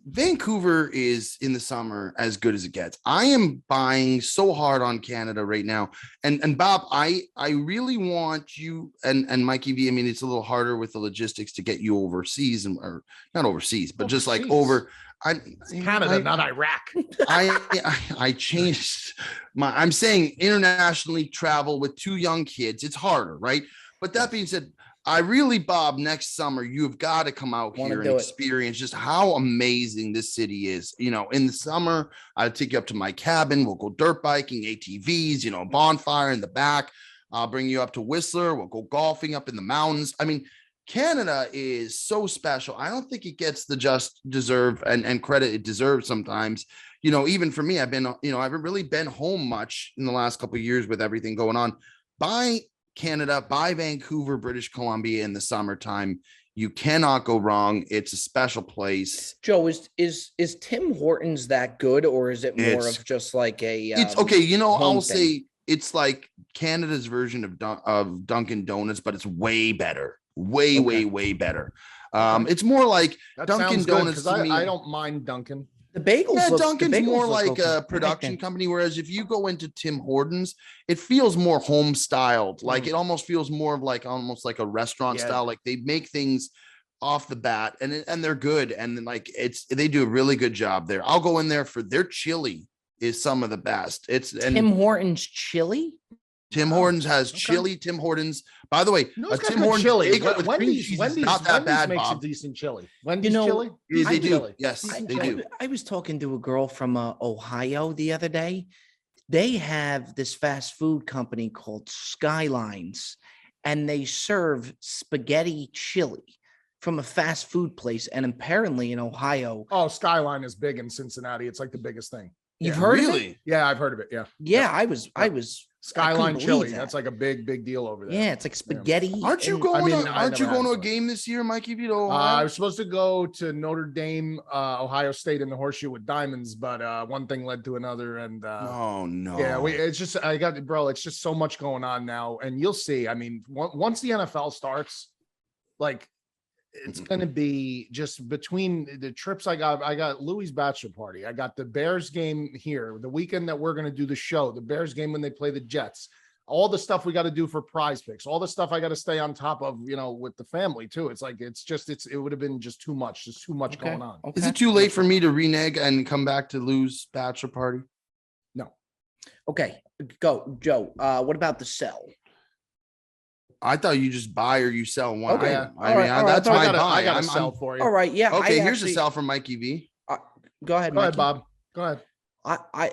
Vancouver is in the summer as good as it gets. I am buying so hard on Canada right now. And Bob, I really want you and Mikey V. I mean, it's a little harder with the logistics to get you overseas, or not overseas, but just like over. Canada, not Iraq. I changed I'm saying internationally travel with 2 young kids. It's harder, right? But that being said, I really, Bob, next summer, you've got to come out here and experience just how amazing this city is. You know, in the summer, I'll take you up to my cabin. We'll go dirt biking, ATVs, you know, bonfire in the back. I'll bring you up to Whistler. We'll go golfing up in the mountains. I mean, Canada is so special. I don't think it gets the just deserve and credit it deserves sometimes. You know, even for me, I haven't really been home much in the last couple of years with everything going on. By Canada, by Vancouver, British Columbia in the summertime. You cannot go wrong. It's a special place. Joe, is Tim Hortons that good, or is it more of just like a it's okay, you know, I'll say it's like Canada's version of Dunkin' Donuts, but it's way better. Way better. It's more like that Dunkin' Donuts to me. I don't mind Dunkin'. The bagels. Dunkin's more like a production company, whereas if you go into Tim Hortons, it feels more home styled. Like it almost feels more of like almost like a restaurant style. Like they make things off the bat, and they're good, and then like they do a really good job there. I'll go in there for their chili is some of the best. Tim Hortons chili. Tim Hortons has chili. Tim Hortons, by the way, Tim Hortons chili. Wendy's not that bad. Makes Bob. a decent chili. Wendy's chili. They do. Yes, they do. I was talking to a girl from Ohio the other day. They have this fast food company called Skylines, and they serve spaghetti chili from a fast food place. And apparently in Ohio. Oh, Skyline is big in Cincinnati. It's like the biggest thing. You've heard of it? Yeah, I've heard of it. Yeah. Yeah, I was. Skyline chili. That's like a big deal over there. Yeah, it's like spaghetti. Aren't you going? Aren't you going to a game this year, Mikey Vito? I was supposed to go to Notre Dame, Ohio State in the Horseshoe with Diamonds, but one thing led to another, and oh no, yeah, it's just it's just so much going on now, and you'll see. I mean, once the NFL starts, like. It's going to be just between the trips I got Louis' bachelor party. I got the Bears game here, the weekend that we're going to do the show, the Bears game when they play the Jets, all the stuff we got to do for prize picks, all the stuff I got to stay on top of, you know, with the family too. It's like, it would have been just too much going on. Okay. Is it too late for me to renege and come back to Lou's bachelor party? No. Okay, go, Joe. What about the sell? I thought you just buy or you sell one. Okay. That's my buy. I got to sell for you. All right. Yeah. Okay. Here's a sell from Mikey V. Go ahead. Go ahead, Bob. Go ahead. I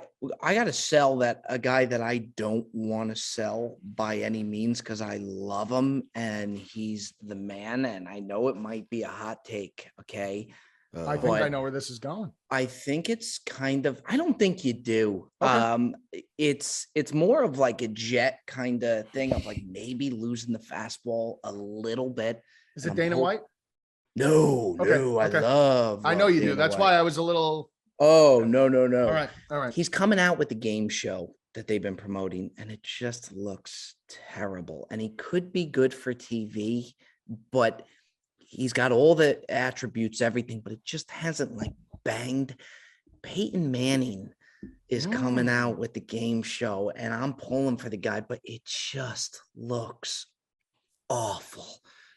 got to sell a guy that I don't want to sell by any means because I love him and he's the man. And I know it might be a hot take. Okay. I think I know where this is going. I think it's kind of, I don't think you do. Okay. It's more of like a Jet kind of thing of like maybe losing the fastball a little bit. Is it Dana White? No, okay. I know you do. That's why I was a little. Oh, no. All right. He's coming out with the game show that they've been promoting, and it just looks terrible. And he could be good for TV, but he's got all the attributes, everything, but it just hasn't like banged. Peyton Manning is coming out with the game show, and I'm pulling for the guy, but it just looks awful.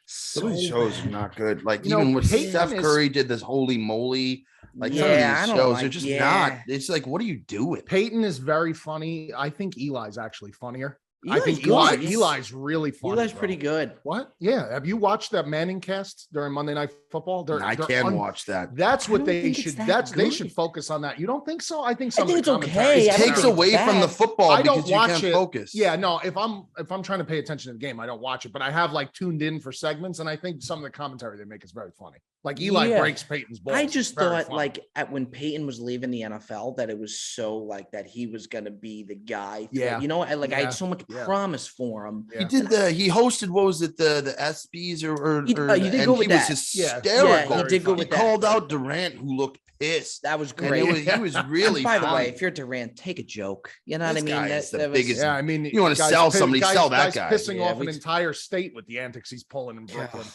Some of these So shows are bad. not good. Like You know, even when Peyton Steph is- Curry did this holy moly, like some of Yeah, I these don't shows like- are just yeah. not. It's like, what are you doing? Peyton is very funny. I think Eli's actually funnier. I Eli's think good. Eli's really funny. Eli's bro. pretty good. What? Yeah. Have you watched that Manning cast during Monday Night Football? I can watch that. That's I what don't they think it's should. that They good. should focus on that. You don't think so? I think I some. think of the it's okay. commentaries It I don't takes think away it's from the bad. football I don't because you watch can't it. focus. Yeah, no. If I'm trying to pay attention to the game, I don't watch it. But I have like tuned in for segments, and I think some of the commentary they make is very funny. Like Eli Yeah. breaks Peyton's balls. I just Very thought funny. like when Peyton was leaving the NFL that it was so like that he was gonna be the guy. Yeah. You know, I Yeah. had so much Yeah. promise for him. Yeah. He hosted, what was it, the ESPYs or He did and go he with was that. Yeah. hysterical. Yeah, he did go He with that. called out Durant, who looked pissed. That was And great. he was really And by the way, funny. if you're Durant, take a joke. You know This what I mean? guy is the that was- biggest- Yeah, I mean, You wanna guys sell pi- somebody, guys- sell that guys guy. Pissing Yeah, off we- an entire state with the antics he's pulling in Brooklyn.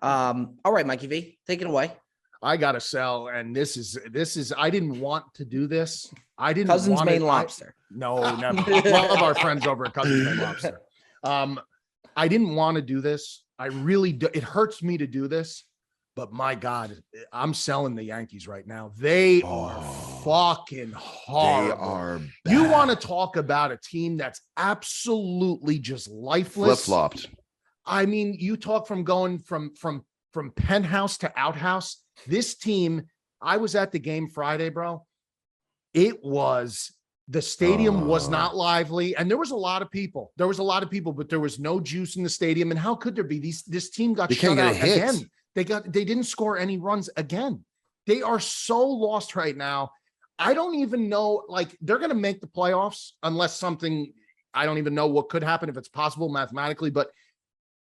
All right, Mikey V, take it away. I gotta sell, and this is. I didn't want to do this. I didn't. Cousins want Maine it. Lobster. No, never. Love our friends over at Cousins Maine Lobster. I didn't want to do this. I really do. It hurts me to do this, but my God, I'm selling the Yankees right now. They are fucking They horrible. are You want to talk about a team that's absolutely just lifeless? flip-flopped. I mean, you talk from going from penthouse to outhouse. This team, I was at the game Friday, bro. The stadium was not lively, and there was a lot of people. But there was no juice in the stadium. And how could there be? This team got They shut can't get a out hit. again. They didn't score any runs again. They are so lost right now. I don't even know, like, they're going to make the playoffs unless something, I don't even know what could happen, if it's possible mathematically, but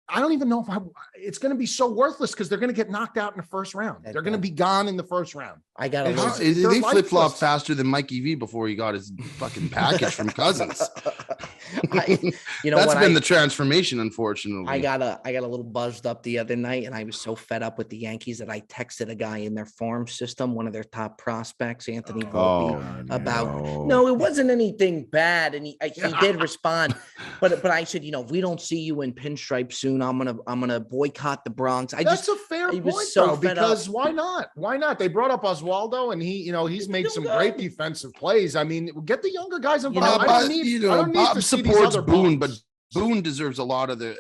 I don't even know if it's going to be so worthless because they're going to get knocked out in the first round. They're going to be gone in the first round. I got a It's little. just- They they're flip flop lifeless. faster than Mikey V before he got his fucking package from Cousins. You know That's what? been the transformation, unfortunately. I got a little buzzed up the other night, and I was so fed up with the Yankees that I texted a guy in their farm system, one of their top prospects, Anthony Volpe, about no, it wasn't anything bad, and he did respond, but I said, you know, if we don't see you in pinstripe soon, I'm gonna boycott the Bronx. That's a fair he was point, so bro, fed because up. why not? Why not? They brought up Oswaldo, and he's made some great defensive plays. I mean, get the younger guys involved. I don't need Bob to see these supports other Boone, bums. but Boone deserves a lot of the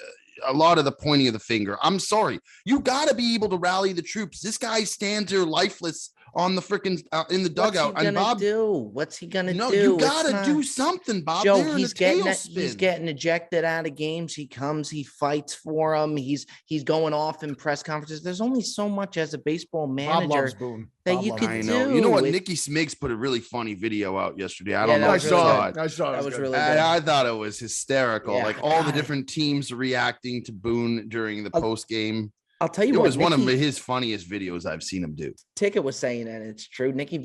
pointing of the finger. I'm sorry. You got to be able to rally the troops. This guy stands there lifeless on the freaking in the dugout. What's he And gonna Bob, do? What's he gonna no, do? you It's got to not- do something, Bob. Joe, They're in he's a getting tailspin. ejected out of games. He comes, he fights for him. He's going off in press conferences. There's only so much as a baseball Bob manager loves Boone. that Bob you loves could Boone. I know. You know what? do. Nikki Smiggs put a really funny video out yesterday. I Yeah, don't know that I if was you really saw saw it. it. I saw it. That It was good. really good. And I thought it was hysterical. Yeah, like all the God. different teams reacting to Boone during the I'll- post game. I'll tell you It what, was one of Nikki- his funniest videos I've seen him do. Ticket was saying, and it's true. Nikki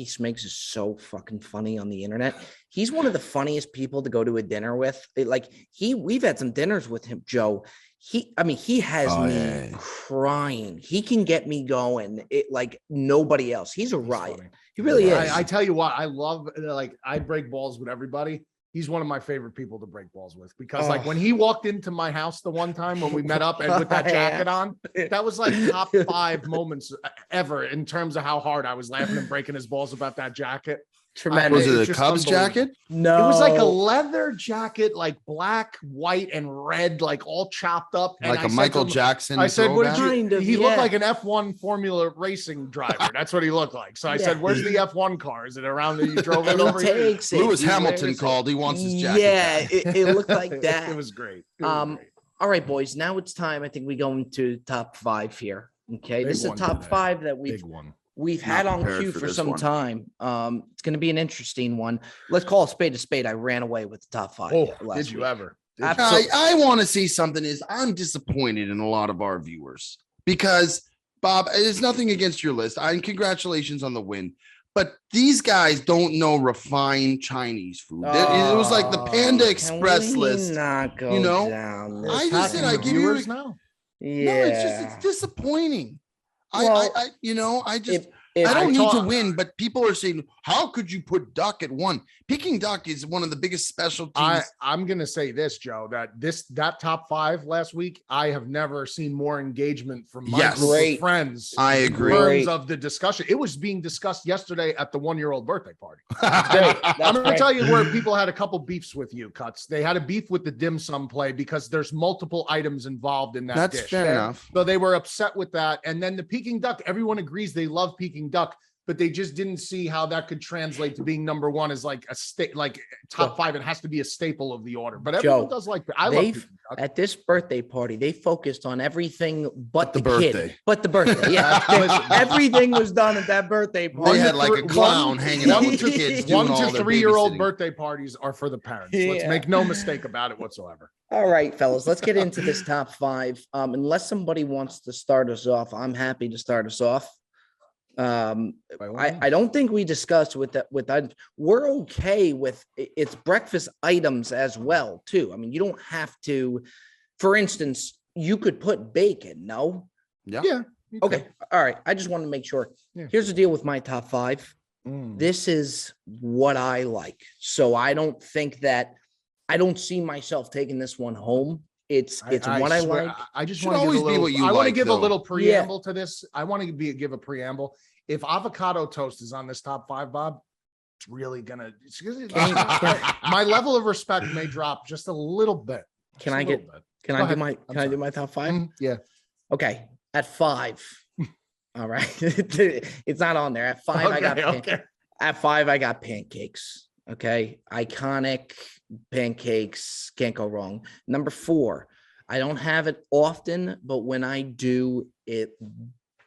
Smiggs is so fucking funny on the internet. He's one of the funniest people to go to a dinner with. We've had some dinners with him, Joe. He has Oh, me yeah. crying. He can get me going. Like nobody else. He's a He's riot. funny. He really is. I tell you what, I love, like, I break balls with everybody. He's one of my favorite people to break balls with because, like, Oh. when he walked into my house the one time when we met up and with that jacket on, that was like top 5 moments ever in terms of how hard I was laughing and breaking his balls about that jacket. Tremendous. Was It's it a just Cubs unbelievable. jacket? No, It was like a leather jacket, like black, white, and red, like all chopped up. And Like I a said Michael to him- Jackson? I said, "What did throwback? you?" Kind of, he looked yeah. like an F1 Formula racing driver. That's what he looked like. So I Yeah. said, "Where's the F1 car? Is it around that you drove it And over he here?" takes it. Lewis He Hamilton wears it. called. He wants his jacket. Yeah, back. it looked like that. It was great. It was great. All right, boys. Now it's time. I think we go into top 5 here. Okay, Big this is a one top today. 5 that Big one. we've Not had on prepared queue for for this some one. time. It's going to be an interesting one. Let's call a spade a spade. I ran away with the top 5. Oh, last did you week. ever? Did you? Absolutely. I want to see something is I'm disappointed in a lot of our viewers because Bob, it's nothing against your list. And congratulations on the win. but these guys don't know refined Chinese food. It was like the Panda Express list. Not go You know, down I just said I give you now. yeah. No, it's disappointing. Well, I if I don't I need thought- to win, but people are saying, how could you put duck at 1? Peking duck is one of the biggest specialties. I'm gonna say this, Joe, that top 5 last week, I have never seen more engagement from my Yes. group Great. of friends. I In agree. terms of the discussion, it was being discussed yesterday at the 1-year-old birthday party. great. I'm That's gonna great. tell you where people had a couple beefs with you, Cuts. They had a beef with the dim sum play because there's multiple items involved in that That's dish. fair enough. So they were upset with that. And then the Peking duck, everyone agrees they love Peking duck, but they just didn't see how that could translate to being number 1 as like like top 5. It has to be a staple of the order. But everyone Joe, does like. I love Peking duck. at this birthday party, they focused on everything but the the birthday. kid. But the birthday. Yeah. Everything was done at that birthday party. They had like a clown hanging out with the kids doing 1 all to their 3-year-old babysitting. birthday parties are for the parents. Let's Yeah. make no mistake about it whatsoever. All right, fellas, let's get into this top 5. Unless somebody wants to start us off, I'm happy to start us off. I don't think we discussed with that. We're okay with it's breakfast items as well, too. I mean, you don't have to, for instance, you could put bacon, no? Yeah. Okay. All right. I just want to make sure. Yeah. Here's the deal with my top 5. This is what I like. So I don't think that I don't see myself taking this one home. It's what I swear, like. I just Should want to always give a be little, what you I want to like, give though. a little preamble to this. I want to give a preamble. If avocado toast is on this top 5, Bob, it's really gonna. My level of respect may drop just a little bit. Can Just I a get? little bit. Can Go I do ahead. my? I'm Can I do sorry. my top 5? Yeah. Okay, at 5. All right, it's not on there. At 5, I got At 5, I got pancakes. Okay, iconic pancakes, can't go wrong. Number 4, I don't have it often, but when I do, it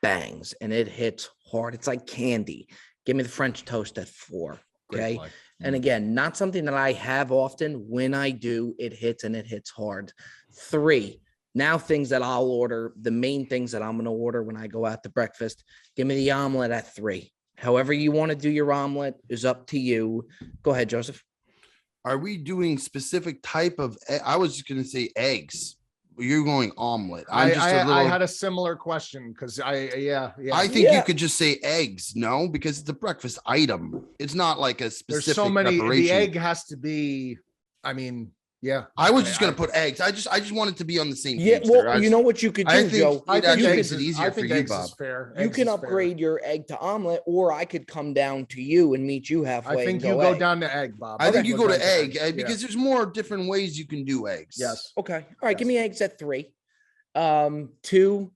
bangs and it hits hard. It's like candy. Give me the French toast at 4. Okay. And again, not something that I have often. When I do, it hits and it hits hard. 3, now things that I'll order, the main things that I'm going to order when I go out to breakfast. Give me the omelet at 3. However you want to do your omelet is up to you. Go ahead, Joseph. Are we doing specific type of? I was just going to say eggs. You're going omelet. I had a similar question because I think you could just say eggs. No, because it's a breakfast item. It's not like a specific. there's so many. Preparation. The egg has to be. I mean, yeah. I was just going to put eggs. I just wanted to be on the same page. Yeah, well, there. you know what you could do, I think Joe? I it think actually eggs makes it is- easier I for think you, eggs Bob. is fair. You Eggs can is fair. upgrade your egg to omelet, or I could come down to you and meet you halfway. I think and you go egg. down to egg, Bob. I think you go down to egg eggs. because there's more different ways you can do eggs. Yes. Okay. All right. Give Yes. me eggs at 3. 2,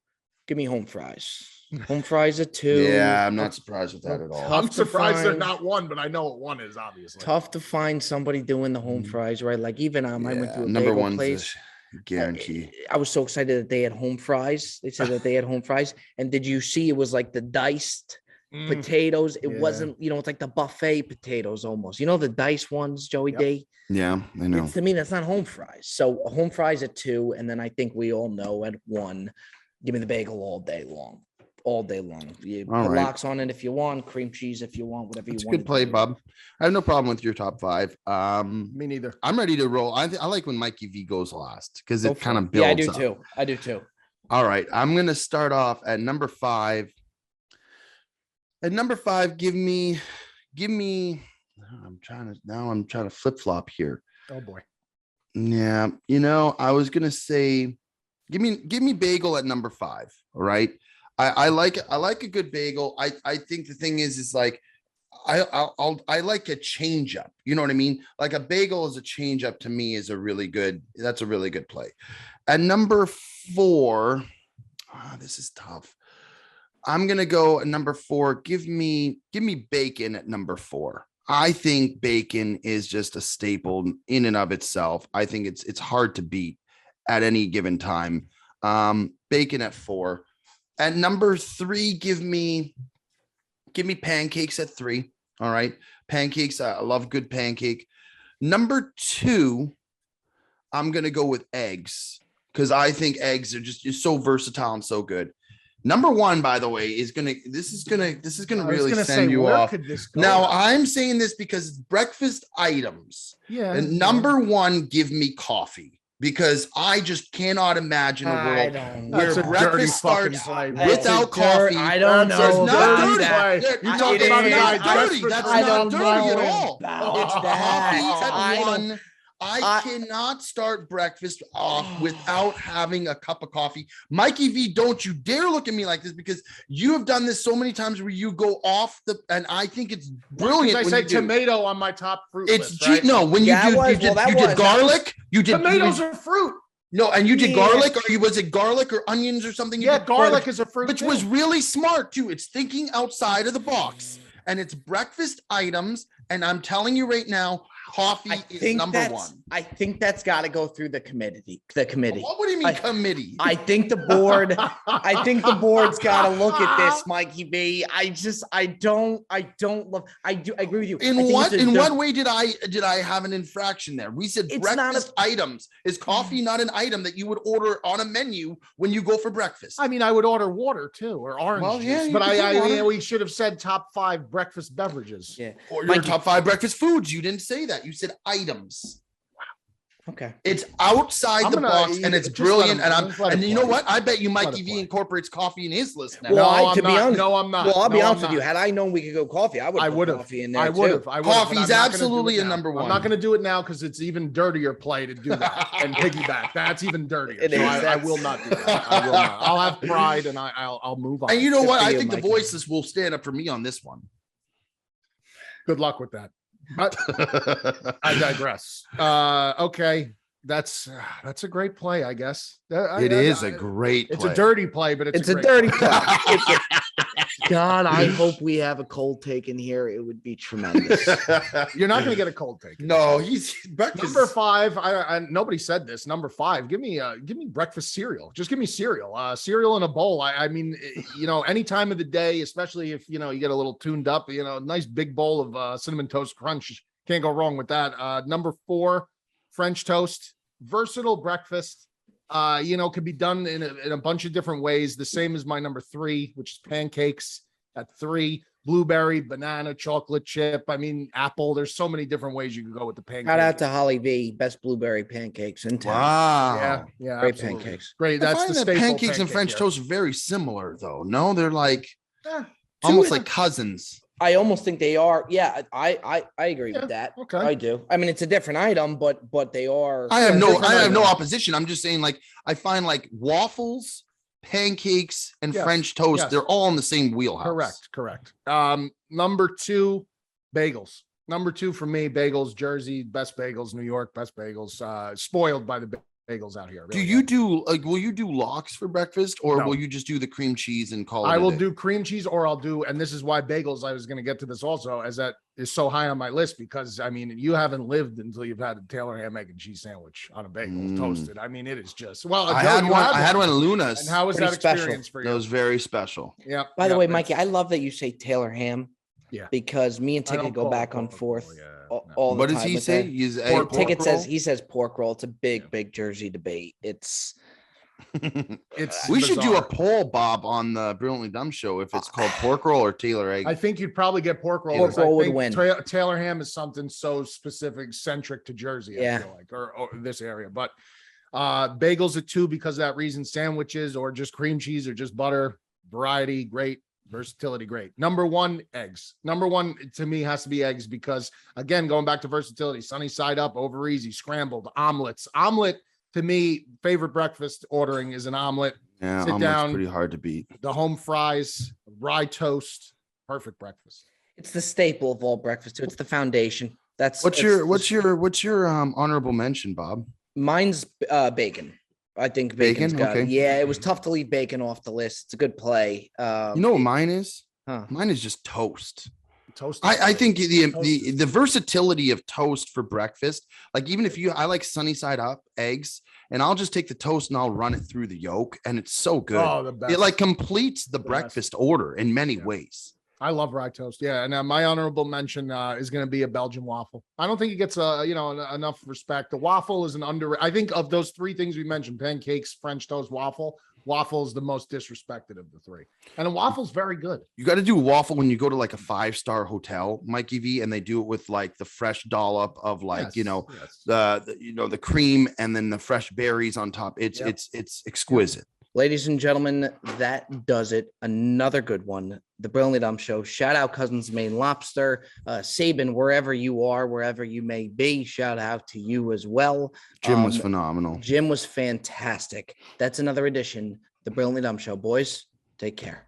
give me home fries. Home fries at 2. Yeah, I'm not surprised with that at all. Tough I'm to surprised they're find. not 1, but I know what 1 is obviously. Tough to find somebody doing the home fries, right? Like even I went to a number bagel 1's place. a guarantee. I was so excited that they had home fries. They said that they had home fries. And did you see it was like the diced potatoes? It yeah. wasn't, it's like the buffet potatoes almost. You know the diced ones, Joey Yep. D? Yeah, I know. To me, that's not home fries. So home fries at 2, and then I think we all know at 1, give me the bagel all day long. All day long. You All put right. lox on it if you want, cream cheese if you want, whatever It's a you want. good play, Bob. I have no problem with your top 5. Me neither. I'm ready to roll. I like when Mikey V goes last because Go it for kind it. of builds. Yeah, I do up. too. I do too. All right, I'm gonna start off at number 5. At number 5, give me. I'm trying to flip flop here. Oh boy. Yeah, I was gonna say, give me bagel at number 5. All right, I like a good bagel. I think the thing is like I like a change up. You know what I mean? Like a bagel as a change up to me is that's a really good play. At number 4, this is tough. I'm gonna go at number 4. Give me bacon at number 4. I think bacon is just a staple in and of itself. I think it's hard to beat at any given time. Bacon at 4. At number 3, give me pancakes at 3. All right. Pancakes. I love good pancake. Number 2, I'm going to go with eggs because I think eggs are just so versatile and so good. Number one, by the way, is gonna really send you off. Now I'm saying this because it's breakfast items. Yeah. And number one, give me coffee. Because I just cannot imagine a world where breakfast starts without coffee. I don't know. It's not dirty. You're talking about a guy dirty. That's not dirty at all. It's coffee at one. I cannot start breakfast off without having a cup of coffee. Mikey V, don't you dare look at me like this, because you have done this so many times where you go off and I think it's brilliant. I said tomato on my top fruit list, right? No, when you did garlic, you did tomatoes are fruit. No, and you did garlic, or was it garlic or onions or something? Yeah, garlic is a fruit, which was really smart too. It's thinking outside of the box, and it's breakfast items. And I'm telling you right now, coffee is number one. I think that's got to go through the committee. What do you mean committee? I think the board. I think the board's got to look at this, Mikey B. I don't love. I agree with you. In what way did I have an infraction there? We said breakfast items. Is coffee not an item that you would order on a menu when you go for breakfast? I mean, I would order water too, or orange juice. But we should have said top 5 breakfast beverages. Yeah, or your top 5 breakfast foods. You didn't say that. You said items. Okay. It's outside the box and it's brilliant. And you know what? I bet you Mikey V incorporates coffee in his list now. Well, I'm not. Well, I'll be honest with you. Had I known we could go coffee, I would have coffee in there. I would have. Coffee's absolutely a number one. I'm not going to do it now because it's even dirtier play to do that and piggyback. That's even dirtier. I will not do that. I will not. I'll have pride and I'll move on. And you know what? I think the voices will stand up for me on this one. Good luck with that. But I digress. Okay, that's a great play, I guess. It is a great play. It's a dirty play, but it's a dirty play. God, I hope we have a cold take in here. It would be tremendous. You're not going to get a cold take. No, he's number 5. I nobody said this. Number 5. Give me breakfast cereal. Just give me cereal. Cereal in a bowl. I mean, any time of the day, especially if you get a little tuned up. A nice big bowl of cinnamon toast crunch. Can't go wrong with that. Number 4, French toast. Versatile breakfast. Could be done in a bunch of different ways. The same as my number 3, which is pancakes at 3, blueberry, banana, chocolate chip. I mean, apple. There's so many different ways you can go with the pancakes. Shout out to Holly V, best blueberry pancakes in town. Wow. Yeah. Great absolutely. Pancakes. Great. That's the staple. Pancakes and French toast are very similar though. No, they're like almost like cousins. I almost think they are. Yeah, I agree with that. Okay. I do. I mean, it's a different item, but they are. I have no opposition. I'm just saying, like, I find like waffles, pancakes, and French toast, they're all in the same wheelhouse. Correct. Number 2, bagels. Number 2 for me, bagels, Jersey, best bagels, New York, best bagels, spoiled by the bagels out here. Really. Will you do lox for breakfast, or will you just do the cream cheese and call it? I will do cream cheese, or I'll do, and this is why bagels, I was going to get to this also, as that is so high on my list, because I mean, you haven't lived until you've had a Taylor ham, egg, and cheese sandwich on a bagel toasted. I mean, it is just, I had one at Luna's. And how was that experience for you? That was very special. Yeah. By the way, Mikey, I love that you say Taylor ham. Yeah. Because me and Ticket go back and forth. All the what time. Does he say? Ticket says he says pork roll. It's a big Jersey debate. It's we should do a poll, Bob, on the Brilliantly Dumb show if it's called pork roll or Taylor egg. I think you'd probably get pork roll. Pork roll would win. Taylor ham is something so specific, centric to Jersey. Yeah. I feel like, or this area. But bagels at 2 because of that reason. Sandwiches or just cream cheese or just butter. Variety, great. Versatility, great. Number 1, eggs. Number 1 to me has to be eggs because, again, going back to versatility, sunny side up, over easy, scrambled, omelets. Omelet, to me, favorite breakfast ordering is an omelet. Yeah, sit down, pretty hard to beat. The home fries, rye toast, perfect breakfast. It's the staple of all breakfast too. It's the foundation. What's your honorable mention, Bob? Mine's bacon. I think bacon's got it. Yeah, it was tough to leave bacon off the list. It's a good play. You know what mine is? Mine is just toast. Toast. I think the versatility of toast for breakfast, like even if I like sunny side up eggs, and I'll just take the toast and I'll run it through the yolk, and it's so good. Oh, the best. It like completes the breakfast order in many ways. I love rye toast. Yeah, and my honorable mention is going to be a Belgian waffle. I don't think it gets enough respect. The waffle is an I think of those 3 things we mentioned: pancakes, French toast, waffle. Waffle's the most disrespected of the three. And a waffle's very good. You got to do a waffle when you go to like a 5-star hotel, Mikey V, and they do it with like the fresh dollop of like, Yes, the cream and then the fresh berries on top. It's exquisite. Ladies and gentlemen, that does it. Another good one. The Brilliantly Dumb Show. Shout out Cousins Maine Lobster. Sabin, wherever you are, wherever you may be, shout out to you as well. Jim was phenomenal. Jim was fantastic. That's another edition. The Brilliantly Dumb Show. Boys, take care.